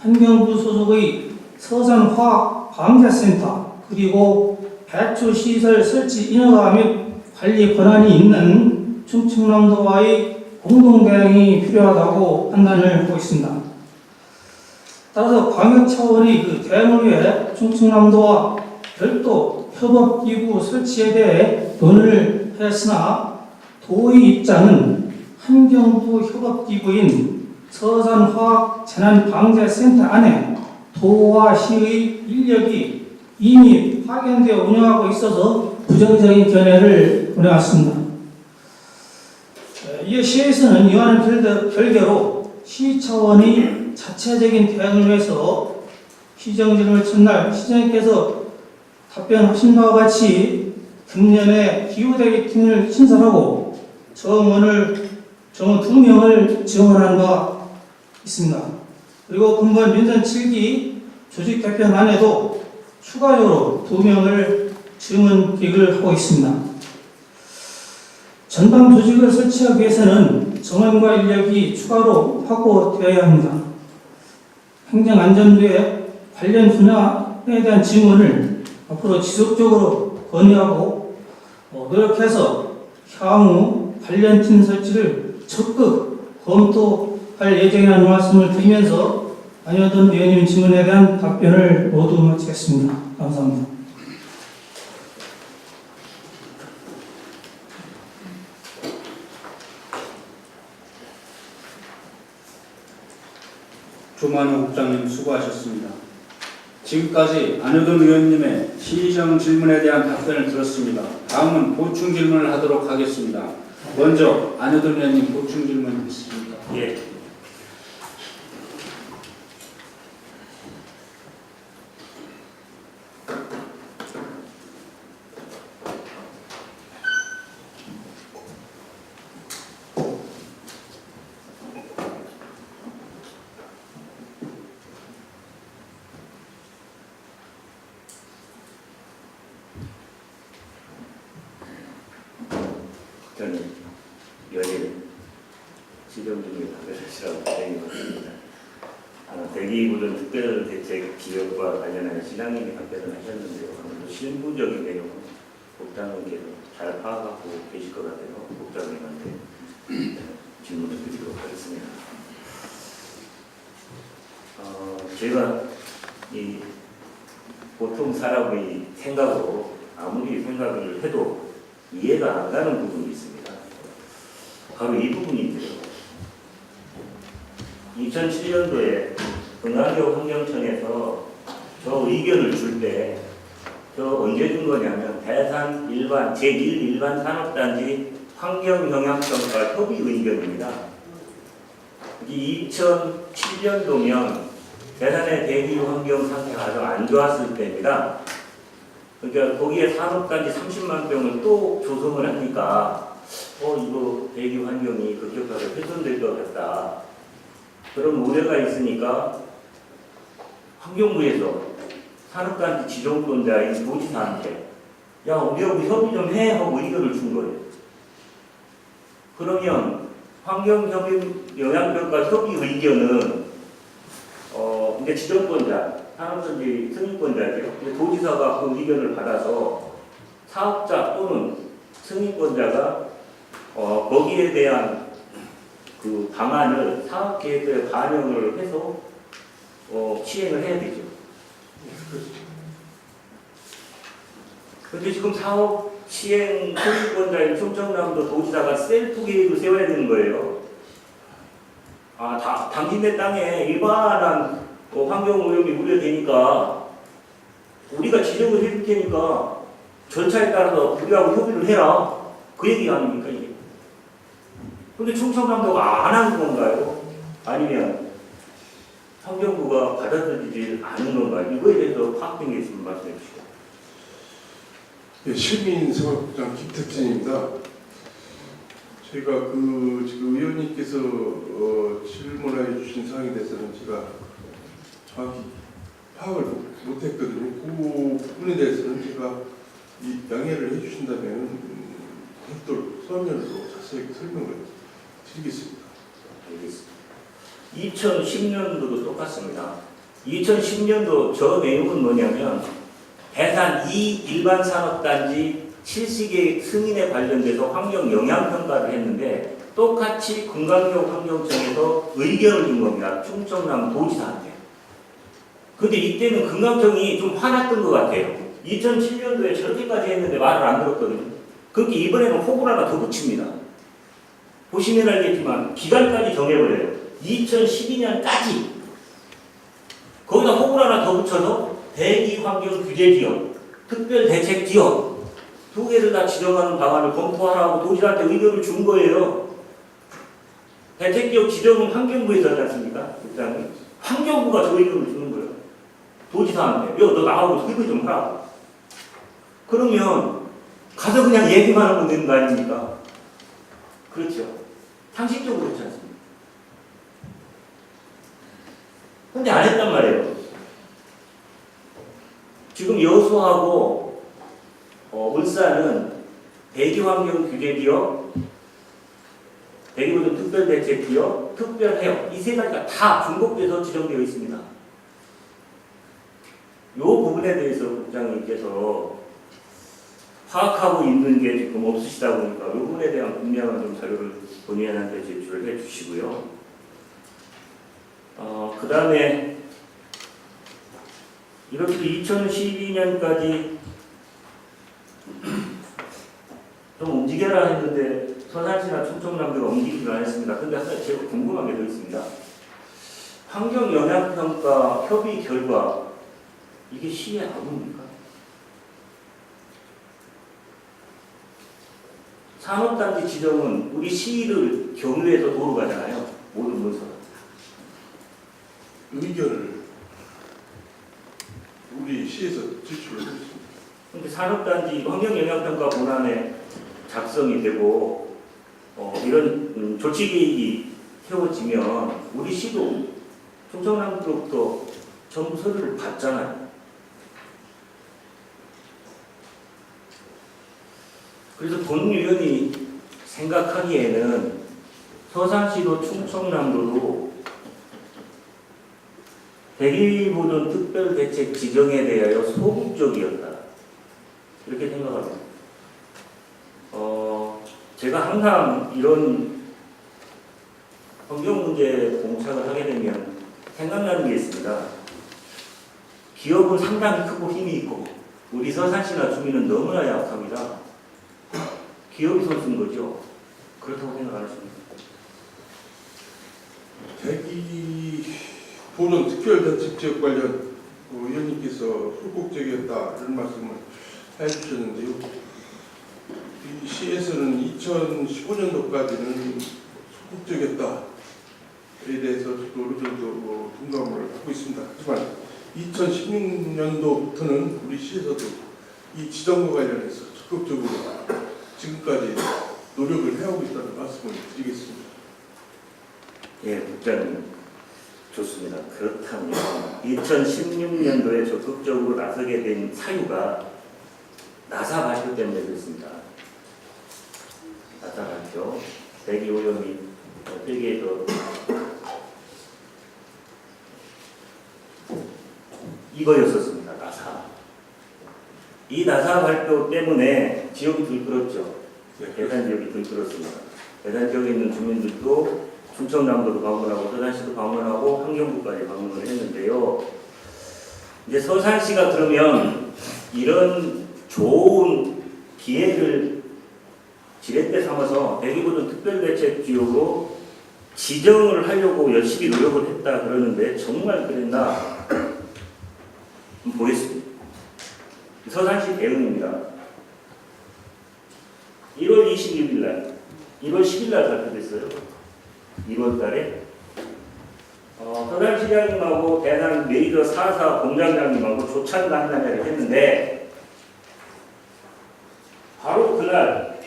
환경부 소속의 서산화학방재센터 그리고 배추시설 설치 인허가 및 관리 권한이 있는 충청남도와의 공동대응이 필요하다고 판단을 하고 있습니다. 따라서 광역 차원의 대응을 위해 충청남도와 별도 협업기구 설치에 대해 논의를 하였으나 도의 입장은 환경부 협업기구인 서산화학재난방재센터 안에 도와 시의 인력이 이미 파견되어 운영하고 있어서 부정적인 견해를 보내왔습니다. 이에 시에서는 이와는 별개로 시 차원의 자체적인 대응을 위해서 시정질문을 첫날 시장님께서 답변하신 바와 같이 금년에 기후대비팀을 신설하고 정원 2명을 지원한 바 있습니다. 그리고 금번 민선 7기 조직 개편안에도 추가적으로 2명을 증원 계획을 하고 있습니다. 전방 조직을 설치하기 위해서는 정원과 인력이 추가로 확보되어야 합니다. 행정안전부의 관련 분야에 대한 증원을 앞으로 지속적으로 건의하고 노력해서 향후 관련 팀 설치를 적극 검토할 예정이라는 말씀을 드리면서 안효돈 의원님 질문에 대한 답변을 모두 마치겠습니다. 감사합니다.
조만호 국장님 수고하셨습니다. 지금까지 안효돈 의원님의 시정 질문에 대한 답변을 들었습니다. 다음은 보충 질문을 하도록 하겠습니다. 먼저 안효돈 의원님 보충 질문 있으십니까?
예. 저는 연일 시정 중에 답변하시라고 대행했습니다. 대기보전 특별대책 기획과 관련한 시장님이 답변을 하셨는데요. 실무적인 내용은 국장님께서 잘 파악하고 계실 것 같아요. 국장님한테 질문을 드리도록 하겠습니다. 제가 이 보통 사람의 생각으로 아무리 생각을 해도 이해가 안 가는 부분이 있습니다. 바로 이 부분인데요. 2007년도에 응아교 환경청에서 저 의견을 줄 때 저 언제 준 거냐면 대산 일반 제1 일반 산업단지 환경영향평가 협의 의견입니다. 2007년도면 대산의 대기 환경 상태가 아주 안 좋았을 때입니다. 그러니까 거기에 산업단지 30만 병을 또 조성을 하니까 이거 대기 환경이 급격하게 훼손될 것 같다. 그런 우려가 있으니까 환경부에서 산업단지 지정권자인 도지사한테 야 우리하고 협의 좀 해 하고 의견을 준 거예요. 그러면 환경영향평가 협의 의견은 이제 지정권자 산업단지 승인권자죠. 도지사가 그 의견을 받아서 사업자 또는 승인권자가 거기에 대한 그 방안을 사업계획서에 반영을 해서 시행을 해야 되죠. 그런데 지금 사업 시행 승인권자인 충청남도 도지사가 셀프 계획을 세워야 되는 거예요. 당신네 땅에 일반한 환경오염이 우려되니까 우리가 지정을 해줄 테니까 절차에 따라서 우리하고 협의를 해라. 그 얘기 아닙니까 이게? 근데 충청남도가 안 한 건가요? 아니면 환경부가 받아들이지 않은 건가요? 이거에 대해서 파악된 게 있으면 말씀해 주시죠.
예, 시민생활국장 김택진입니다. 저희가 지금 의원님께서 질문해 주신 사항에 대해서는 제가 정확히 파악을 못했거든요. 그 부분에 대해서는 제가 양해를 해주신다면 별도 서면으로 자세히 설명을 드리겠습니다.
알겠습니다. 2010년도도 똑같습니다. 2010년도 저 내용은 뭐냐면 대산 2 일반 산업단지 실시계획 승인에 관련돼서 환경 영향평가를 했는데 똑같이 금강경 환경청에서 의견을 준 겁니다. 충청남 도지사한테. 근데 이때는 금강청이 좀 화났던 것 같아요. 2007년도에 저렇게까지 했는데 말을 안 들었거든요. 그렇게 이번에는 호구를 하나 더 붙입니다. 보시면 알겠지만 기간까지 정해버려요. 2012년까지. 거기다 호구를 하나 더 붙여서 대기환경규제지역, 특별대책지역 두 개를 다 지정하는 방안을 검토하라고 도지사한테 의견을 준 거예요. 대책지역 지정은 환경부에서 하지 않습니까? 국장님. 환경부가 저 의견을 주는 거예요. 도지사한테. 너 나하고 설계 좀 하라고. 그러면 가서 그냥 얘기만 하면 되는 거 아닙니까? 그렇죠. 상식적으로 그렇지 않습니까? 근데 안 했단 말이에요. 지금 여수하고 울산은 대기환경규제지역, 대기보전 특별대책지역, 특별해역 이 세 가지가 다 중복돼서 지정되어 있습니다. 이 부분에 대해서 국장님께서 파악하고 있는 게 지금 없으시다 보니까 이 부분에 대한 분명한 좀 자료를 본인한테 제출을 해 주시고요. 그 다음에 이렇게 2012년까지 좀 움직여라 했는데 서산시나 충청남도가 움직이지 않았습니다. 근데 제가 궁금한 게 더 있습니다. 환경영향평가 협의 결과 이게 시의 아부입니까? 산업단지 지정은 우리 시를 경유해서 도로 가잖아요. 모든 문서가.
의견을 우리 시에서 제출을 했습니다.
근데 산업단지 환경영향평가 본안에 작성이 되고 이런 조치계획이 세워지면 우리 시도 충청남도로부터 정부 서류를 받잖아요. 그래서 본 의원이 생각하기에는 서산시도 충청남도도 대기보존 특별대책 지정에 대하여 소극적이었다. 이렇게 생각합니다. 제가 항상 이런 환경 문제에 봉착을 하게 되면 생각나는 게 있습니다. 기업은 상당히 크고 힘이 있고 우리 서산시나 주민은 너무나 약합니다. 기업이 손쓴 거죠. 그렇다고 생각 안 하십니까?
대기보존 특별대책지역 관련 의원님께서 소극적이었다 이런 말씀을 해주셨는데요. 이 시에서는 2015년도까지는 소극적이었다에 대해서 저도 어느 정도 동감을 하고 있습니다. 하지만 2016년도부터는 우리 시에서도 이 지정과 관련해서 적극적으로 지금까지 노력을 해오고 있다는 말씀을 드리겠습니다.
예, 국장님 좋습니다. 그렇다면 2016년도에 적극적으로 나서게 된 사유가 나사 발표 때문에 그렇습니다. 나사 발표, 대기오염이 세계에서 이거였었습니다. 나사. 이 나사 발표 때문에 지역이 들끓었죠. 대산 지역이 들끓었습니다. 대산 지역에 있는 주민들도 충청남도도 방문하고 서산시도 방문하고 환경부까지 방문을 했는데요. 이제 서산시가 그러면 이런 좋은 기회를 지렛대 삼아서 대기보존 특별대책지역으로 지정을 하려고 열심히 노력을 했다 그러는데 정말 그랬나? 한번 보겠습니다. 서산시 대응입니다. 1월 21일 날, 1월 10일 날 발표됐어요. 1월 달에. 서산시장님하고 대산 메이저 4사 공장장님하고 조찬 간담회를 했는데, 바로 그날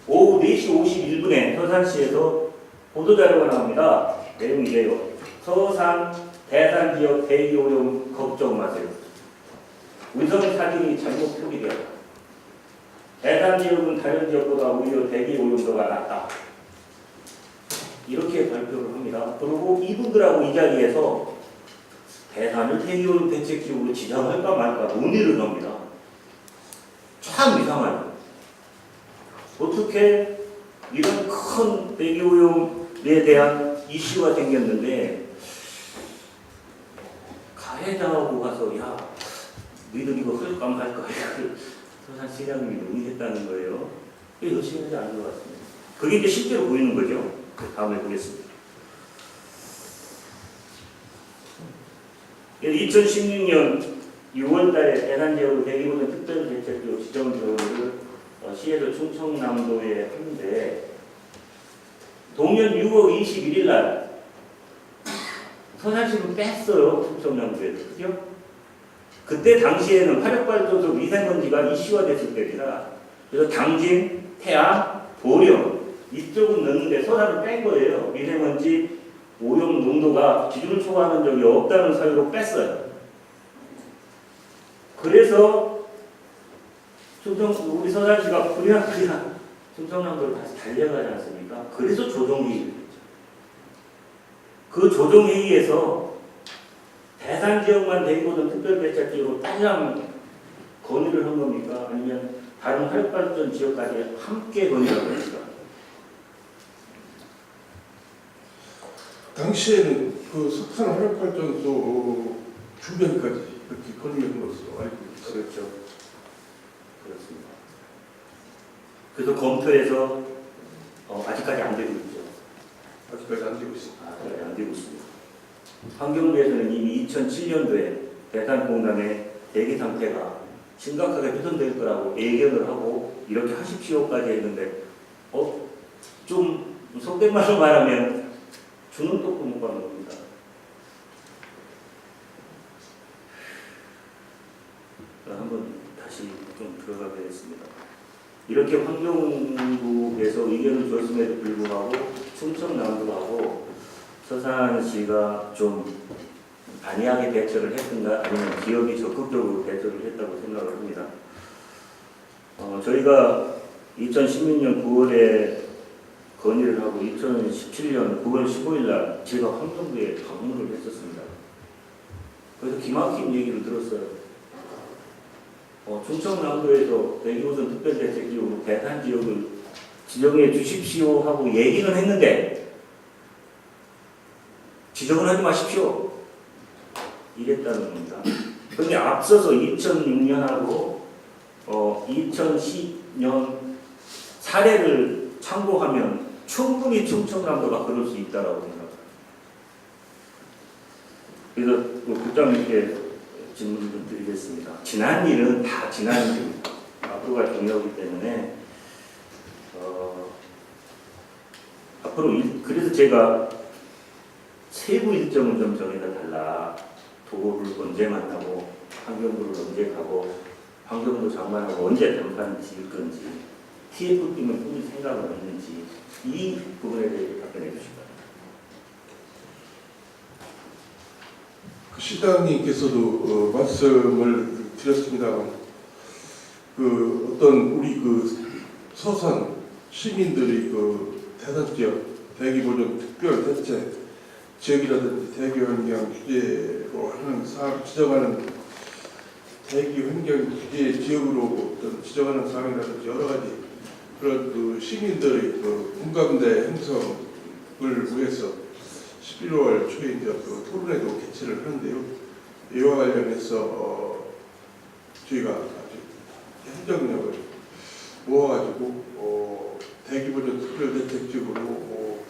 오후 4시 51분에 서산시에서 보도자료가 나옵니다. 내용이 이래요. 서산, 대산 지역 대기 오염 걱정 마세요. 위성 사진이 잘못 표기되었다. 대산 지역은 다른 지역보다 오히려 대기 오염도가 낮다. 이렇게 발표를 합니다. 그리고 이분들하고 이 자리에서 대산을 대기 오염 대책 지역으로 지정할까 말까 논의를 합니다. 참 이상하죠. 어떻게 이런 큰 대기 오염에 대한 이슈가 생겼는데 가해자하고 가서 야 너희들 이거 할까 말까 서산시장님이 논의했다는 거예요. 그게 열심히 하지 않은 것 같습니다. 그게 이제 실제로 보이는 거죠. 다음에 보겠습니다. 2016년 6월달에 대산지역으로 대기보전 특별대책지역 지정지역을 시에서 충청남도에 했는데 동년 6월 21일 날 서산시로 뺐어요. 충청남도에서. 그죠? 그때 당시에는 화력발전소 미세먼지가 이슈가 됐을 때입니다. 그래서 당진, 태안, 보령 이쪽은 넣는데 서산을 뺀 거예요. 미세먼지 오염 농도가 기준을 초과하는 적이 없다는 사유로 뺐어요. 그래서 우리 서산시가 부랴부랴 충청남도를 다시 달려가지 않습니까? 그래서 조정회의를 했죠. 그 조정회의에서 대산 지역만 대기보전 특별대책지역으로 딸랑 건의를 한 겁니까? 아니면 다른 화력발전 지역까지 함께 건의를 한 겁니까?
당시에는 그 석산 화력발전소 주변까지 이렇게 건의한 것으로 알고 있어요.
그렇죠. 그렇습니다. 그래서 검토해서 아직까지 안 되고 있죠.
아직까지 안 되고 있습니다.
아직까지 안 되고 있습니다. 환경부에서는 이미 2007년도에 대산공단의 대기 상태가 심각하게 훼손될 거라고 예견을 하고 이렇게 하십시오까지 했는데 좀 속된 말로 말하면 주는 떡도 못 받는 겁니다. 한번 다시 좀 들어가겠습니다. 이렇게 환경부에서 의견을 줬음에도 불구하고 충청남도하고 서산시가 좀 안이하게 대처를 했든가 아니면 기업이 적극적으로 대처를 했다고 생각을 합니다. 저희가 2016년 9월에 건의를 하고 2017년 9월 15일 날 제가 환경부에 방문을 했었습니다. 그래서 기막힌 얘기를 들었어요. 충청남도에서 대기오전 특별대책지역으로 대산 지역을 지정해 주십시오 하고 얘기는 했는데 지정을 하지 마십시오 이랬다는 겁니다. 그런데 앞서서 2006년하고 2010년 사례를 참고하면 충분히 충청남도가 그럴 수 있다고 생각합니다. 그래서 국장님께 질문 좀 드리겠습니다. 지난 일은 다 지난 일입니다. 앞으로가 중요하기 때문에 앞으로 그래서 제가 세부 일정을 좀 정해다 달라. 도를 언제 만나고 환경부를 언제 가고 환경부 장관하고 언제 담판 지을 건지 TF 팀은 꾸밀 생각은 없는지 이 부분에 대해 답변해 주시기 바랍니다.
그 시장님께서도 말씀을 드렸습니다만 그 어떤 우리 그 서산 시민들이 그 대산 지역 대기보전 특별 대책 지역이라든지 대기 환경 규제로 하는 사업 지정하는 대기 환경 규제 지역으로 어떤 지정하는 사항이라든지 여러 가지 그런 그 시민들의 그 공감대 형성을 위해서 11월 초에 이제 그 토론회도 개최를 하는데요. 이와 관련해서 저희가 아주 행정력을 모아가지고 대기보전 특별대책지역으로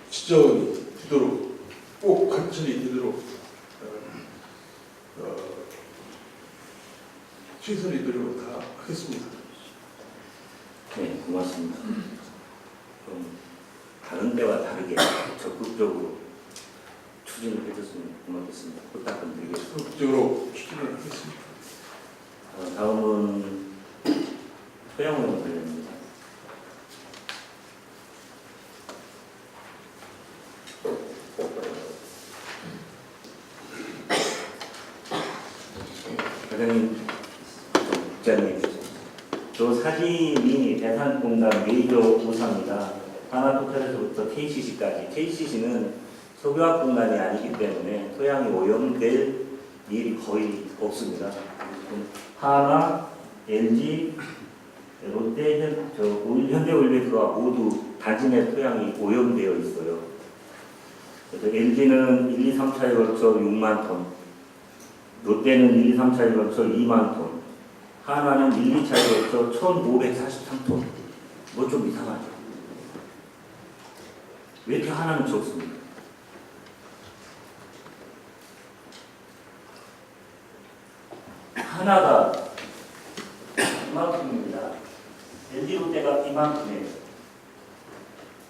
지정이 되도록 꼭 관철이 되도록 최선의 노력을 다 하겠습니다.
네, 고맙습니다. 고맙습니다. 좀 다른 때와 다르게 적극적으로 추진을 해줬으면 고맙겠습니다. 부탁드리겠습니다.
적극적으로 추진을 하겠습니다.
다음은 토양오염 관련입니다. 과장님, 국장님, 저 사진이 대산공단 메이저 우사입니다. 하나토탈에서부터 KCC까지. KCC는 석유화공단이 아니기 때문에 토양이 오염될 일이 거의 없습니다. 하나, LG, 롯데, 현대올리브가 모두 단지 내 토양이 오염되어 있어요. 그래서 LG는 1, 2, 3차에 걸쳐 6만 톤, 롯데는 1, 2, 3차에 걸쳐 2만 톤, 하나는 1, 2차에 걸쳐 1,543톤. 뭐 좀 이상하죠? 왜 이렇게 하나는 적습니까? 하나가 이만큼입니다. LG 롯데가 이만큼이에요.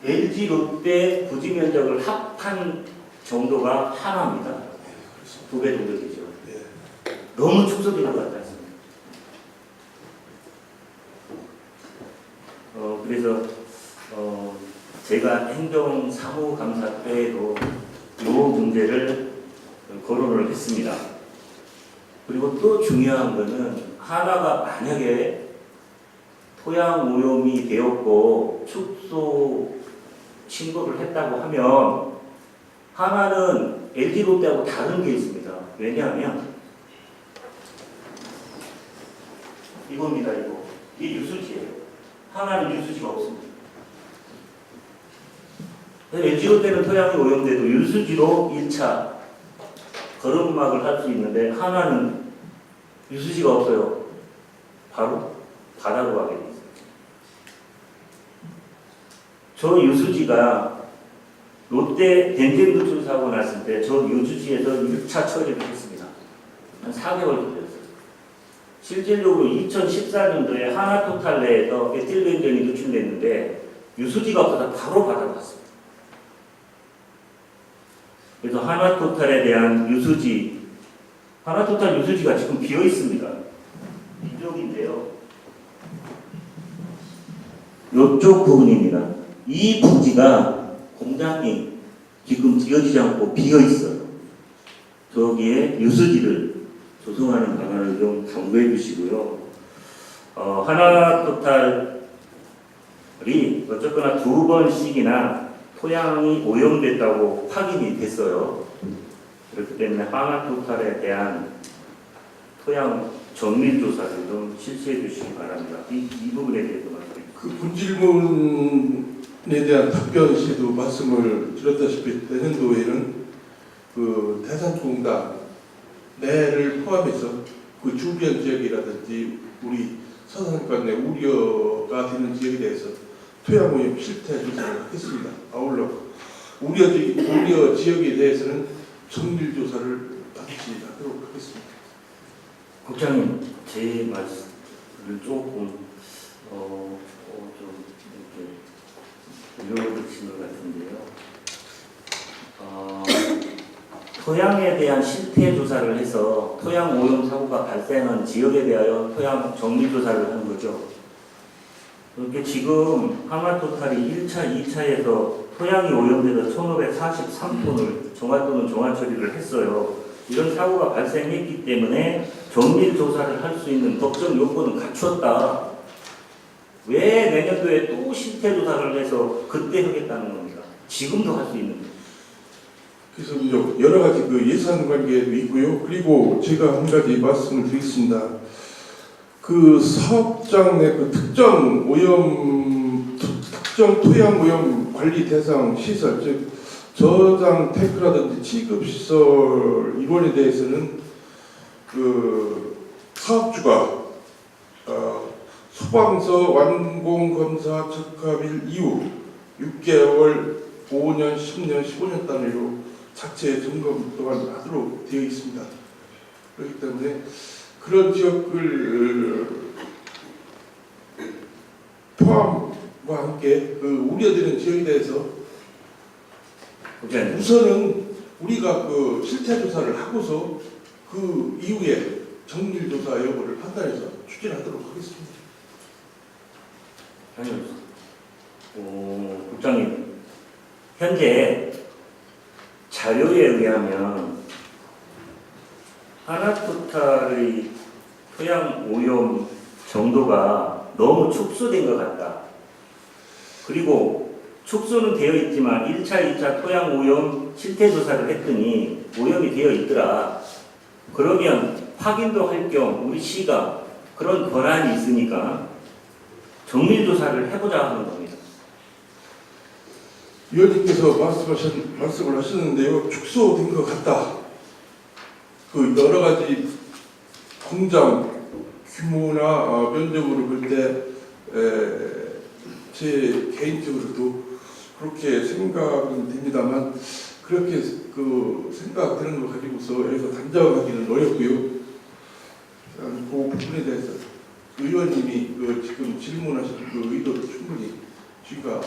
LG 롯데 부지 면적을 합한 정도가 하나입니다. 2배 정도 되죠. 너무 축소되는 것 같지 않습니까? 그래서 제가 행정사무감사 때에도 이 문제를 거론을 했습니다. 그리고 또 중요한 것은 하나가 만약에 토양 오염이 되었고 축소 신고를 했다고 하면 하나는 LG 롯데하고 다른 게 있습니다. 왜냐하면 이겁니다. 이게 유수지예요. 하나는 유수지가 없습니다. LG 롯데는 토양이 오염돼도 유수지로 1차 거름막을 할 수 있는데 하나는 유수지가 없어요. 바로 바다로 가게 돼 있어요. 저 유수지가 롯데 벤젠 누출 사고 났을 때 저 유수지에서 1차 처리를 했습니다. 한 4개월 걸렸어요. 실질적으로 2014년도에 하나토탈 내에서 에틸벤젠이 누출됐는데 유수지가 없어서 바로 바다로 갔습니다. 그래서 하나토탈에 대한 유수지, 하나토탈 유수지가 지금 비어 있습니다. 이쪽인데요. 이쪽 부분입니다. 이 부지가 공장이 지금 지어지지 않고 비어 있어요. 저기에 유수지를 조성하는 방안을 좀 강구해 주시고요. 하나토탈이 어쨌거나 2번씩이나 토양이 오염됐다고 확인이 됐어요. 그렇기 때문에 하나토탈에 대한 토양 정밀 조사를 좀 실시해 주시기 바랍니다. 이 부분에 대해서 말씀드립니다.
그 본질문에 대한 답변 시에도 말씀을 드렸다시피 내년도에는 그 대산공단 내를 포함해서 그 주변 지역이라든지 우리 서산간 내 우려가 되는 지역에 대해서 토양오염 실태 조사를 하겠습니다. 아울러 우려 지역에 대해서는 정밀 조사를 반드시 하도록 하겠습니다.
국장님, 제 말씀을 조금 좀 이렇게 올려주신 것 같은데요. 토양에 대한 실태 조사를 해서 토양 오염 사고가 발생한 지역에 대하여 토양 정밀 조사를 하는 거죠. 그렇게 지금 하나토탈이 1차, 2차에서 토양이 오염돼서 1,543톤을 정화 또는 정화 처리를 했어요. 이런 사고가 발생했기 때문에 정밀 조사를 할 수 있는 법적 요건은 갖추었다. 왜 내년도에 또 실태 조사를 해서 그때 하겠다는 겁니다. 지금도 할 수 있는 거예요.
그래서 여러 가지 그 예산 관계도 있고요. 그리고 제가 한 가지 말씀을 드리겠습니다. 그 사업장 내 그 특정 토양 오염 관리 대상 시설, 즉 저장 탱크라든지 취급 시설 이론에 대해서는 그 사업주가 소방서 완공 검사 적합일 이후 6개월, 5년, 10년, 15년 단위로 자체 점검 또한 하도록 되어 있습니다. 그렇기 때문에 그런 지역을 포함 밖에 그 우려되는 지역에 대해서
국장님,
우선은 우리가 그 실태 조사를 하고서 그 이후에 정밀 조사 여부를 판단해서 추진하도록 하겠습니다.
아니요. 국장님, 현재 자료에 의하면 하나토탈의 토양 오염 정도가 너무 축소된 것 같다. 그리고 축소는 되어 있지만 1차, 2차 토양 오염 실태 조사를 했더니 오염이 되어 있더라. 그러면 확인도 할 겸 우리 시가 그런 권한이 있으니까 정밀 조사를 해보자 하는 겁니다.
위원님께서 말씀을 하셨는데요. 축소된 것 같다. 그 여러 가지 공장 규모나 면적으로 볼 때 제 개인적으로도 그렇게 생각은 됩니다만 그렇게 그 생각되는 걸 가지고서 여기서 단정하기는 어렵고요. 그 부분에 대해서 의원님이 그 지금 질문하신 그 의도를 충분히 저희가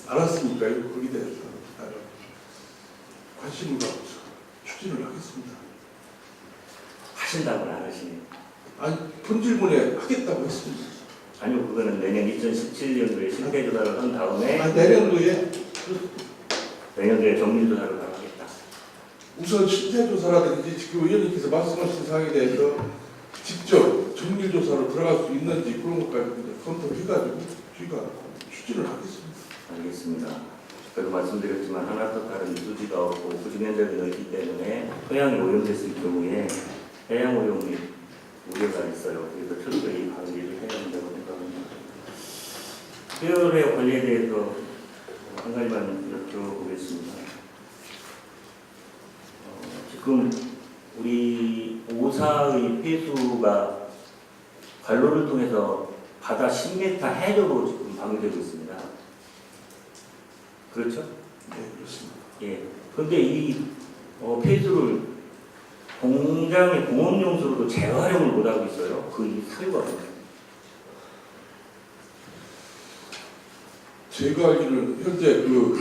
알았으니까요. 거기에 대해서 관심을 갖고서 추진을 하겠습니다.
하신다고는 안 하시네요.
아니, 본 질문에 하겠다고 했습니다.
아니요, 그거는 내년 2017년도에 실태 조사를 한 다음에
내년도에
내년도에 정밀 조사를 하겠다.
우선 실태 조사라든지 지금 의원님께서 말씀하신 사항에 대해서 직접 정밀 조사로 들어갈 수 있는지 그런 것까지 검토해가지고 저희가 추진을 하겠습니다.
알겠습니다. 아까도 말씀드렸지만 하나토탈은 유수지가 없고 구지면적이 넓기 때문에 토양이 오염됐을 경우에 해양 오염이 우려가 있어요. 그래서 철저히 관리를 해야 된다고 생각합니다. 폐열의 관리에 대해서 한 가지만 여쭤보겠습니다. 지금 우리 오사의 폐수가 관로를 통해서 바다 10m 해저로 지금 방류되고 있습니다. 그렇죠?
네, 그렇습니다.
예. 그런데 이 폐수를 공장의 공업용수로도 재활용을 못하고 있어요. 그 사유가 뭐예요?
제가 알기로는 현재 그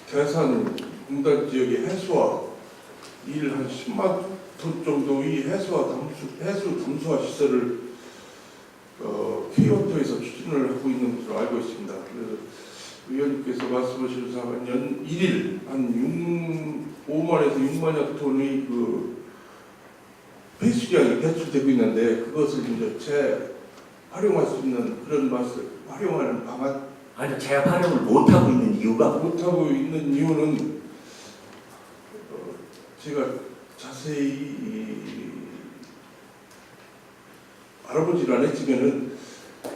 대산 공단 지역의 해수와 일 한 10만 톤 정도의 해수 담수화 시설을 K워터에서 추진을 하고 있는 것으로 알고 있습니다. 그래서 의원님께서 말씀하신 사항은 연 1일 한 5만에서 6만여 톤의 그 폐수량이 배출되고 있는데 그것을 이제 재활용할 수 있는 그런 맛을 활용하는 방안
아니, 재활용을 못하고 있는 이유가
못하고 있는 이유는 제가 자세히 알아보질 않았지만은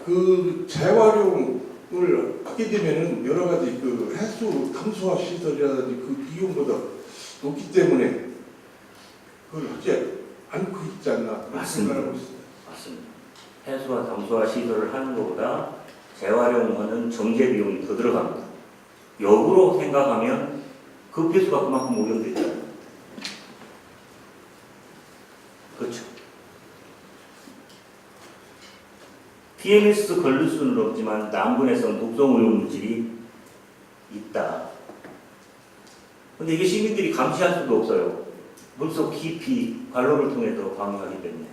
그 재활용을 하게 되면은 여러 가지 그 해수 담수화 시설이라든지 그 비용보다 높기 때문에 그걸 하지 않고 있지 않나
맞습니다.
생각하고 있습니다.
맞습니다. 해수와 담수화 시설을 하는 것보다 재활용하는 정제 비용이 더 들어갑니다. 역으로 생각하면 그 폐수가 그만큼 오염되잖아요. 그렇죠. PMS 걸릴 수는 없지만 남분에서는 독성 오염 물질이 있다. 근데 이게 시민들이 감시할 수도 없어요. 물속 깊이 관로를 통해서 방류하기 때문에.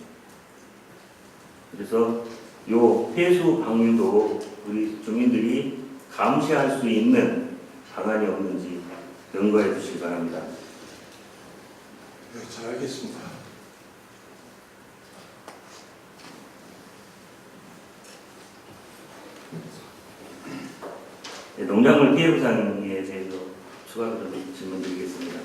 그래서 요 폐수 방류도 우리 주민들이 감시할 수 있는 방안이 없는지 연구해 주시기 바랍니다.
네, 잘 알겠습니다.
네, 농작물 피해 보상에 대해서 추가로 질문드리겠습니다.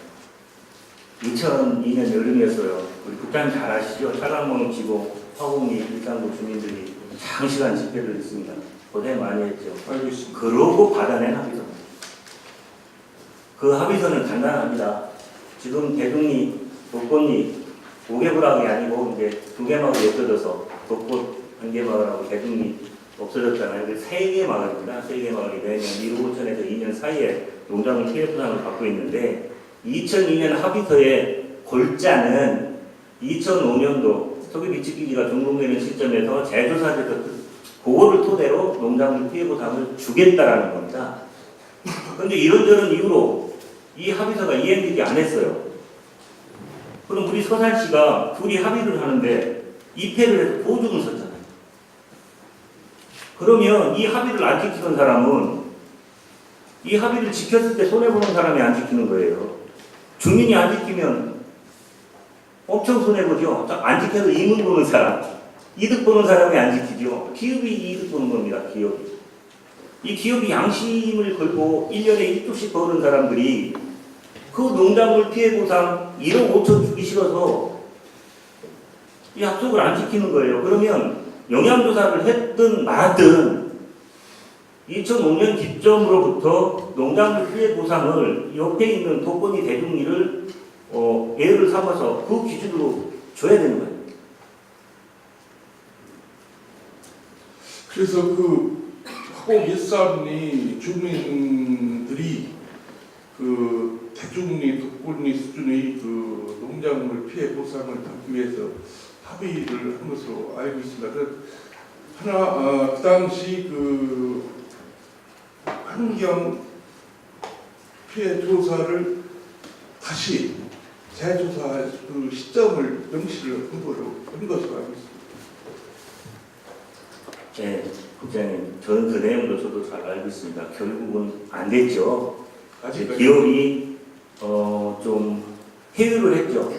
2002년 여름이었어요. 우리 국장님 잘 아시죠? 차량번호 지고 화곡리 일산구 주민들이 장시간 집회를 했습니다. 고생 많이 했죠.
알고 있습니다.
그러고 받아낸 합의서. 그 합의서는 간단합니다. 지금 대동리, 독꽃리 5개구락이 아니고 이제 2개 마을이 없어져서 독꽃 1개 마을하고 대동리 없어졌잖아요. 3개 마을입니다. 3개 마을이 매년 1억 5천에서 2년 사이에 농작물 피해 보상을 받고 있는데 2002년 합의서의 골자는 2005년도 석유비치기지가 준공되는 시점에서 제조사들부터 그거를 토대로 농작물 피해 보상을 주겠다라는 겁니다. 그런데 이런저런 이유로 이 합의서가 이행되지 않았어요. 그럼 우리 서산시가 둘이 합의를 하는데 입회를 해서 보증을 썼잖아요. 그러면 이 합의를 안 지키는 사람은 이 합의를 지켰을 때 손해보는 사람이 안 지키는 거예요. 주민이 안 지키면 엄청 손해보죠. 안 지켜서 이문 보는 사람, 이득 보는 사람이 안 지키죠. 기업이 이득 보는 겁니다. 기업이. 이 기업이 양심을 걸고 1년에 1조씩 버는 사람들이 그 농작물 피해 보상 1억 5천 주기 싫어서 이 약속을 안 지키는 거예요. 그러면 영향조사를 했든 말든 2005년 기점으로부터 농작물 피해 보상을 옆에 있는 독거니 대중리를 예를 삼아서 그 기준으로 줘야 되는 거예요.
그래서 그 화곡 일산리 주민들이 그 대중리, 독거니 수준의 그 농작물 피해 보상을 받기 위해서 합의를 한 것으로 알고 있습니다. 그 당시 그 환경 피해 조사를 다시 재조사할 그 시점을 명시를 한 것으로 알고 있습니다.
네, 국장님, 저는 그 내용도 저도 잘 알고 있습니다. 결국은 안 됐죠. 기업이 좀 회유를 했죠.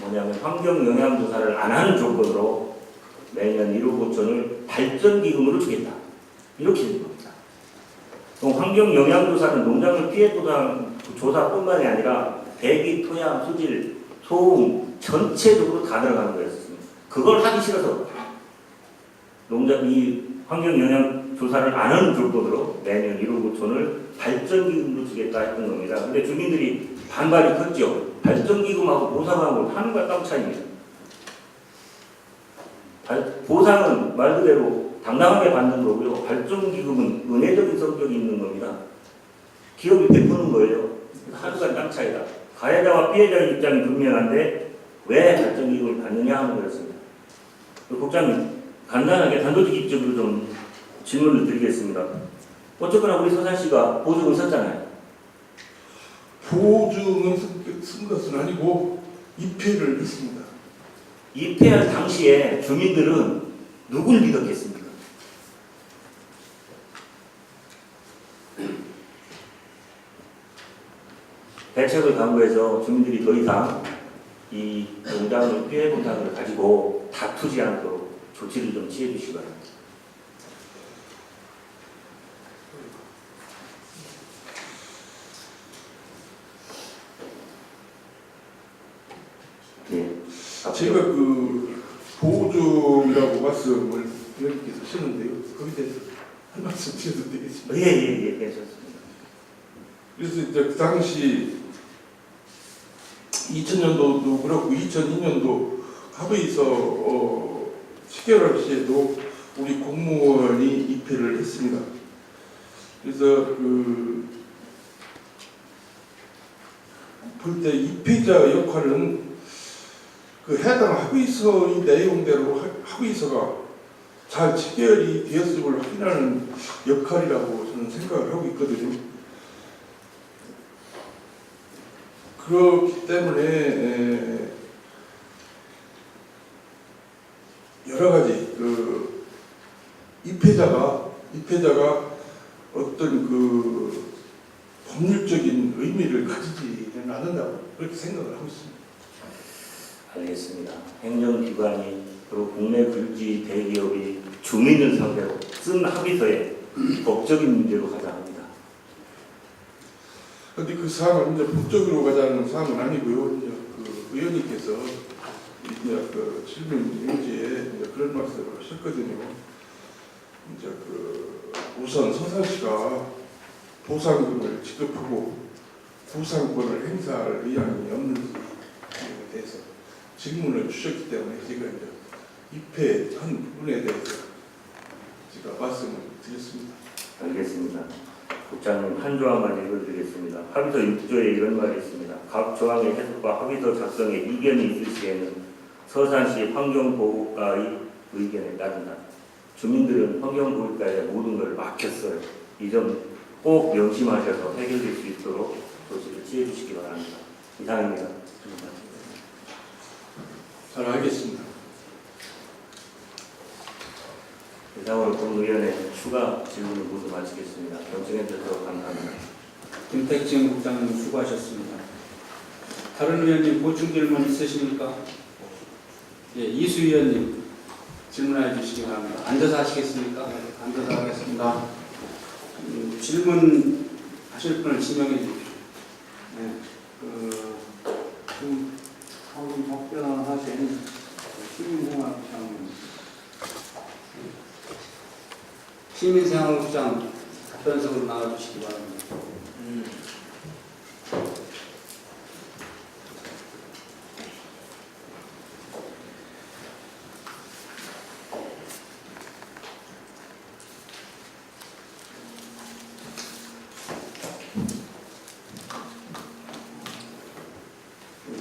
뭐냐면 환경 영향 조사를 안 하는 조건으로 매년 1억 5천을 발전기금으로 주겠다. 이렇게 된 겁니다. 그럼 환경 영향 조사는 농작물 피해 보상 조사뿐만이 아니라 대기, 토양, 수질, 소음 전체적으로 다 들어가는 거였습니다. 그걸 하기 싫어서 이 환경 영향 조사를 안 하는 조건으로 매년 1억 5천을 발전기금으로 주겠다 했던 겁니다. 근데 주민들이 반발이 컸죠. 발전기금하고 보상하고 하늘과 땅 차이입니다. 보상은 말 그대로 당당하게 받는 거고요. 발전기금은 은혜적인 성격이 있는 겁니다. 기업이 베푸는 거예요. 하늘과 땅 차이다. 가해자와 피해자의 입장이 분명한데 왜 발전기금을 받느냐 하는 거였습니다. 국장님, 간단하게 단도직입적으로 좀 질문을 드리겠습니다. 어쨌거나 우리 서산시가 보증을 썼잖아요.
보증은 쓴 것은 아니고 입회를 했습니다.
입회할 당시에 주민들은 누굴 믿었겠습니까? 대책을 강구해서 주민들이 더 이상 이 농작물 피해 보상을 가지고 다투지 않도록 조치를 좀 취해 주시기 바랍니다. 네.
제가 그 보증이라고 말씀을 의원님께서 하셨는데요. 거기에 대해서 한 말씀 드려도 되겠습니다.
예, 괜찮습니다.
그래서 이제 그 당시 2000년도도 그렇고 2002년도 합의서 체결할 시에도 우리 공무원이 입회를 했습니다. 그래서 볼 때 입회자 역할은 그 해당 합의서의 내용대로 합의서가 잘 체결이 되었음을 확인하는 역할이라고 저는 생각을 하고 있거든요. 그렇기 때문에 여러 가지 그 입회자가 어떤 그 법률적인 의미를 가지지는 않는다고 그렇게 생각을 하고 있습니다.
알겠습니다. 행정기관이 그리고 국내 굴지 대기업이 주민을 상대로 쓴 합의서에 법적인 문제로 가자 합니다.
그런데 그 사항은 이제 법적으로 가자는 사항은 아니고요. 이제 그 의원님께서 이제 그 질문 용지에 이제 그런 말씀을 하셨거든요. 이제 그 우선 서산시가 보상금을 지급하고 보상권을 행사할 의향이 없는지에 대해서 질문을 주셨기 때문에 제가 이제 입회한 부분에 대해서 제가 말씀을 드렸습니다.
알겠습니다. 국장님 한 조항만 읽어드리겠습니다. 합의서 6조에 이런 말이 있습니다. 각 조항의 해석과 합의서 작성에 이견이 있을 시에는 서산시 환경보호과의 의견에 따른다. 주민들은 환경부일가에 모든 걸 막혔어요. 이 점 꼭 명심하셔서 해결될 수 있도록 조치를 취해 주시기 바랍니다. 이상입니다.
잘 알겠습니다.
이상으로 본의원의 추가 질문을 모두 마치겠습니다. 경청해 주셔서 감사합니다.
김택진 국장님 수고하셨습니다. 다른 의원님 보충 질문 있으십니까? 예, 이수 의원님 질문해 주시기 바랍니다. 앉아서 하시겠습니까? 네, 앉아서 하겠습니다. 질문 하실 분을 지명해 주십시오.
네, 방금 답변하신 시민생활국장
시민생활국장 답변석으로 나와주시기 바랍니다.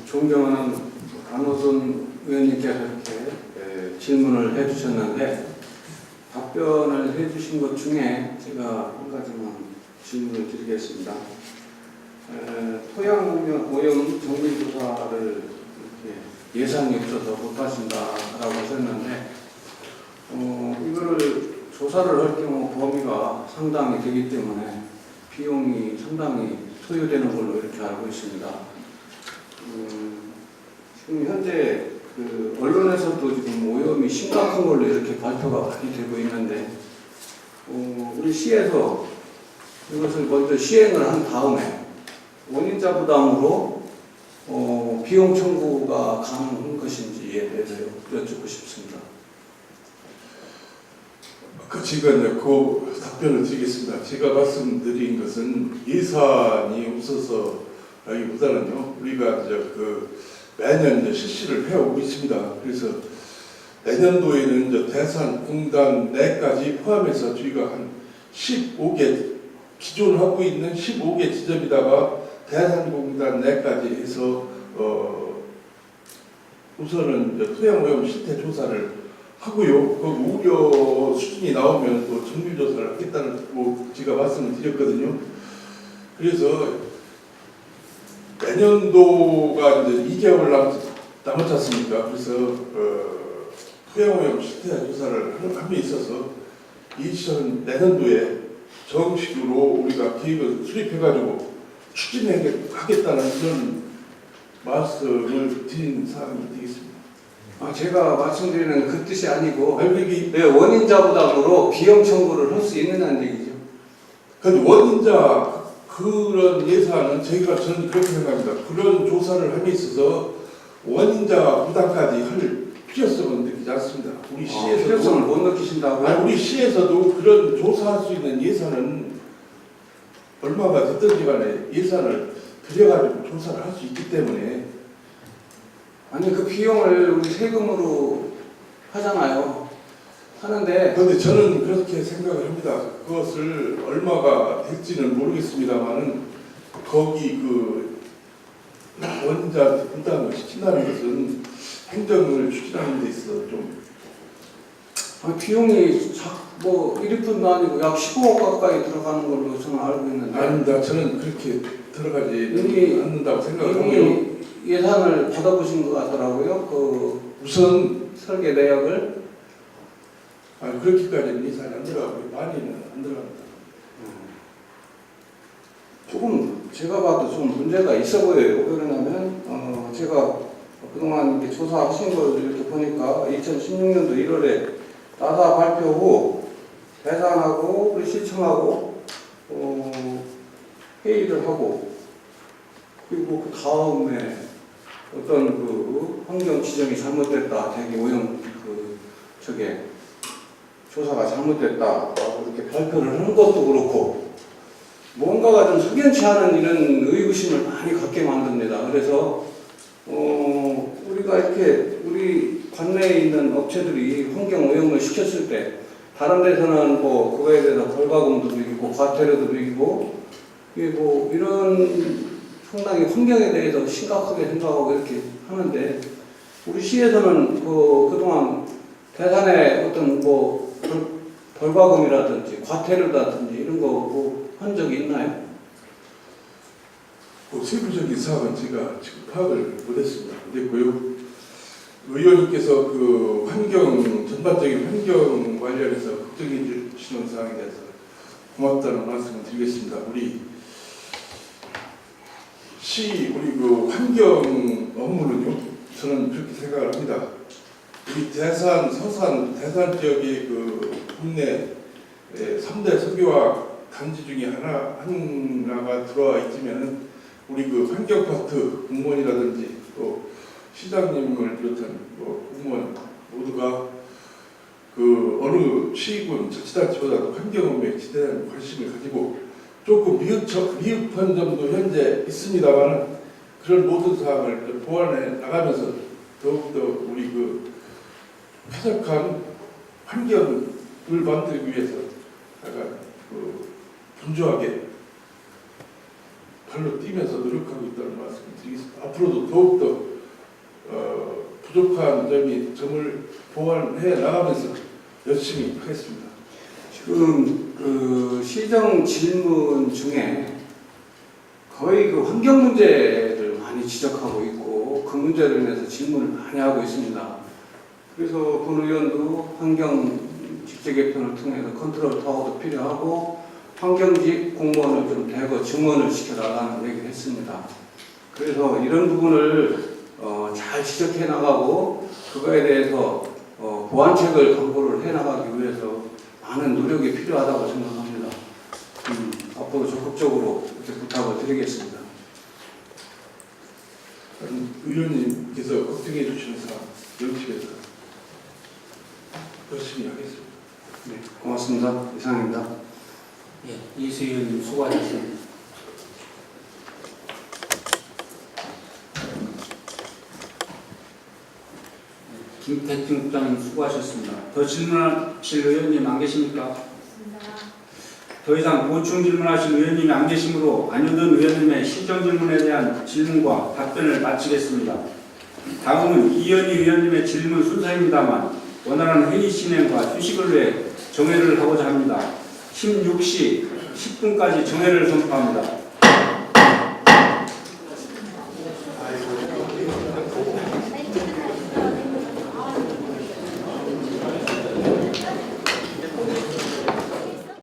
존경하는 안호선 의원님께서 이렇게 질문을 해주셨는데 답변을 해주신 것 중에 제가 한 가지만 질문을 드리겠습니다. 토양 오염 정밀조사를 이렇게 예산이 없어서 못하신다라고 하셨는데 이거를 조사를 할 경우 범위가 상당히 되기 때문에 비용이 상당히 소요되는 걸로 이렇게 알고 있습니다. 지금 현재 그 언론에서도 지금 오염이 심각한 걸로 이렇게 발표가 많이 되고 있는데 우리 시에서 이것을 먼저 시행을 한 다음에 원인자 부담으로 비용 청구가 가능한 것인지에 대해서 여쭙고 싶습니다.
제가 그 답변을 드리겠습니다. 제가 말씀드린 것은 예산이 없어서라기보다는요, 우리가 매년 실시를 해오고 있습니다. 그래서 내년도에는 대산공단 내까지 포함해서 저희가 한 15개, 기존 하고 있는 15개 지점에다가 대산공단 내까지 해서 우선은 토양오염 실태 조사를 하고요. 그 우려 수준이 나오면 또 정밀조사를 하겠다는 제가 말씀을 드렸거든요. 그래서 내년도가 이제 2개월 남았지 않습니까? 그래서 토양오염 실태 조사를 함에 있어서 내년도에 정식으로 우리가 계획을 수립해가지고 추진하겠다는 그런 말씀을 드린 사항이 되겠습니다.
제가 말씀드리는 그 뜻이 아니고
아니,
왜 원인자 부담으로 비용 청구를 할 수 있느냐는 얘기죠.
근데 원인자 그런 예산은 저는 그렇게 생각합니다. 그런 조사를 함에 있어서 원인자 부담까지 할 필요성은 느끼지 않습니다. 우리 시에서도
필요성을 못 느끼신다고요?
아니, 우리 시에서도 그런 조사할 수 있는 예산은 얼마가 됐든지 간에 예산을 들여가지고 조사를 할 수 있기 때문에.
아니 그 비용을 우리 세금으로 하잖아요. 하는데
그런데 저는 그렇게 생각을 합니다. 그것을 얼마가 될지는 모르겠습니다만은 거기 원인자 부담을 시킨다는 것은 행정을 추진하는 데 있어서 좀
비용이 뭐 1위뿐도 아니고 약 15억 가까이 들어가는 걸로 저는 알고 있는데.
아닙니다. 저는 그렇게 들어가지 않는다고 생각하고요.
이미 예산을 받아보신 것 같더라고요.
우선
설계 내역을.
그렇게까지는 예산이 안 들어가고요. 많이는 안 들어갑니다.
조금 제가 봐도 좀 문제가 있어 보여요. 그러냐면 제가 그동안 이렇게 조사하신 걸 이렇게 보니까 2016년도 1월에 나사 발표 후 대산하고 우리 시청하고 회의를 하고 그리고 그 다음에 어떤 그 환경 지정이 잘못됐다, 대기 오염 조사가 잘못됐다라고 이렇게 발표를 하는 것도 그렇고 뭔가가 좀 석연치 않은 이런 의구심을 많이 갖게 만듭니다. 그래서 우리가 이렇게 우리 관내에 있는 업체들이 환경 오염을 시켰을 때 다른 데서는 뭐 그거에 대해서 벌과금도 매기고 과태료도 매기고 이게 뭐 이런 상당히 환경에 대해서 심각하게 생각하고 이렇게 하는데 우리 시에서는 그동안 대산에 어떤 벌과금이라든지 과태료라든지 이런 거 뭐 한 적이 있나요?
그 세부적인 사항은 제가 지금 파악을 못했습니다. 못했고요. 의원님께서 그 환경, 전반적인 환경 관련해서 걱정해 주시는 사항에 대해서 고맙다는 말씀을 드리겠습니다. 우리 그 환경 업무는요, 저는 그렇게 생각을 합니다. 우리 대산, 서산, 대산 지역의 그 국내 3대 석유화학 단지 중에 하나가 들어와 있으면은 우리 그 환경파트 공무원이라든지 또 시장님을 비롯한 공무원 모두가 그 어느 시군 자치단체보다도 환경 업무에 지대한 관심을 가지고 조금 미흡한 점도 현재 있습니다만 그런 모든 사항을 보완해 나가면서 더욱더 우리 그 쾌적한 환경을 만들기 위해서 약간 그 분주하게 발로 뛰면서 노력하고 있다는 말씀을 드리겠습니다. 앞으로도 더욱더 부족한 점을 보완해 나가면서 열심히 하겠습니다.
지금 그 시정 질문 중에 거의 그 환경 문제를 많이 지적하고 있고 그 문제를 위해서 질문을 많이 하고 있습니다. 그래서 본 의원도 환경 직제 개편을 통해서 컨트롤 타워도 필요하고 환경직 공무원을 좀 대거 증원을 시켜달라는 얘기를 했습니다. 그래서 이런 부분을 잘 지적해 나가고 그거에 대해서 보완책을 강구를 해 나가기 위해서 많은 노력이 필요하다고 생각합니다. 앞으로 적극적으로 이렇게 부탁을 드리겠습니다.
의원님께서 걱정해 주시는 사항 연습해서 열심히 하겠습니다.
네, 고맙습니다. 이상입니다.
예, 이수 의원님 수고하셨습니다. 김태중 국장님 수고하셨습니다. 더 질문하실 의원님 안 계십니까? 더 이상 보충 질문하실 의원님이 안 계시므로 안효던 의원님의 신정 질문에 대한 질문과 답변을 마치겠습니다. 다음은 이현희 의원님의 질문 순서입니다만 원활한 회의 진행과 휴식을 위해 정회를 하고자 합니다. 16시 10분까지 정회를 선포합니다.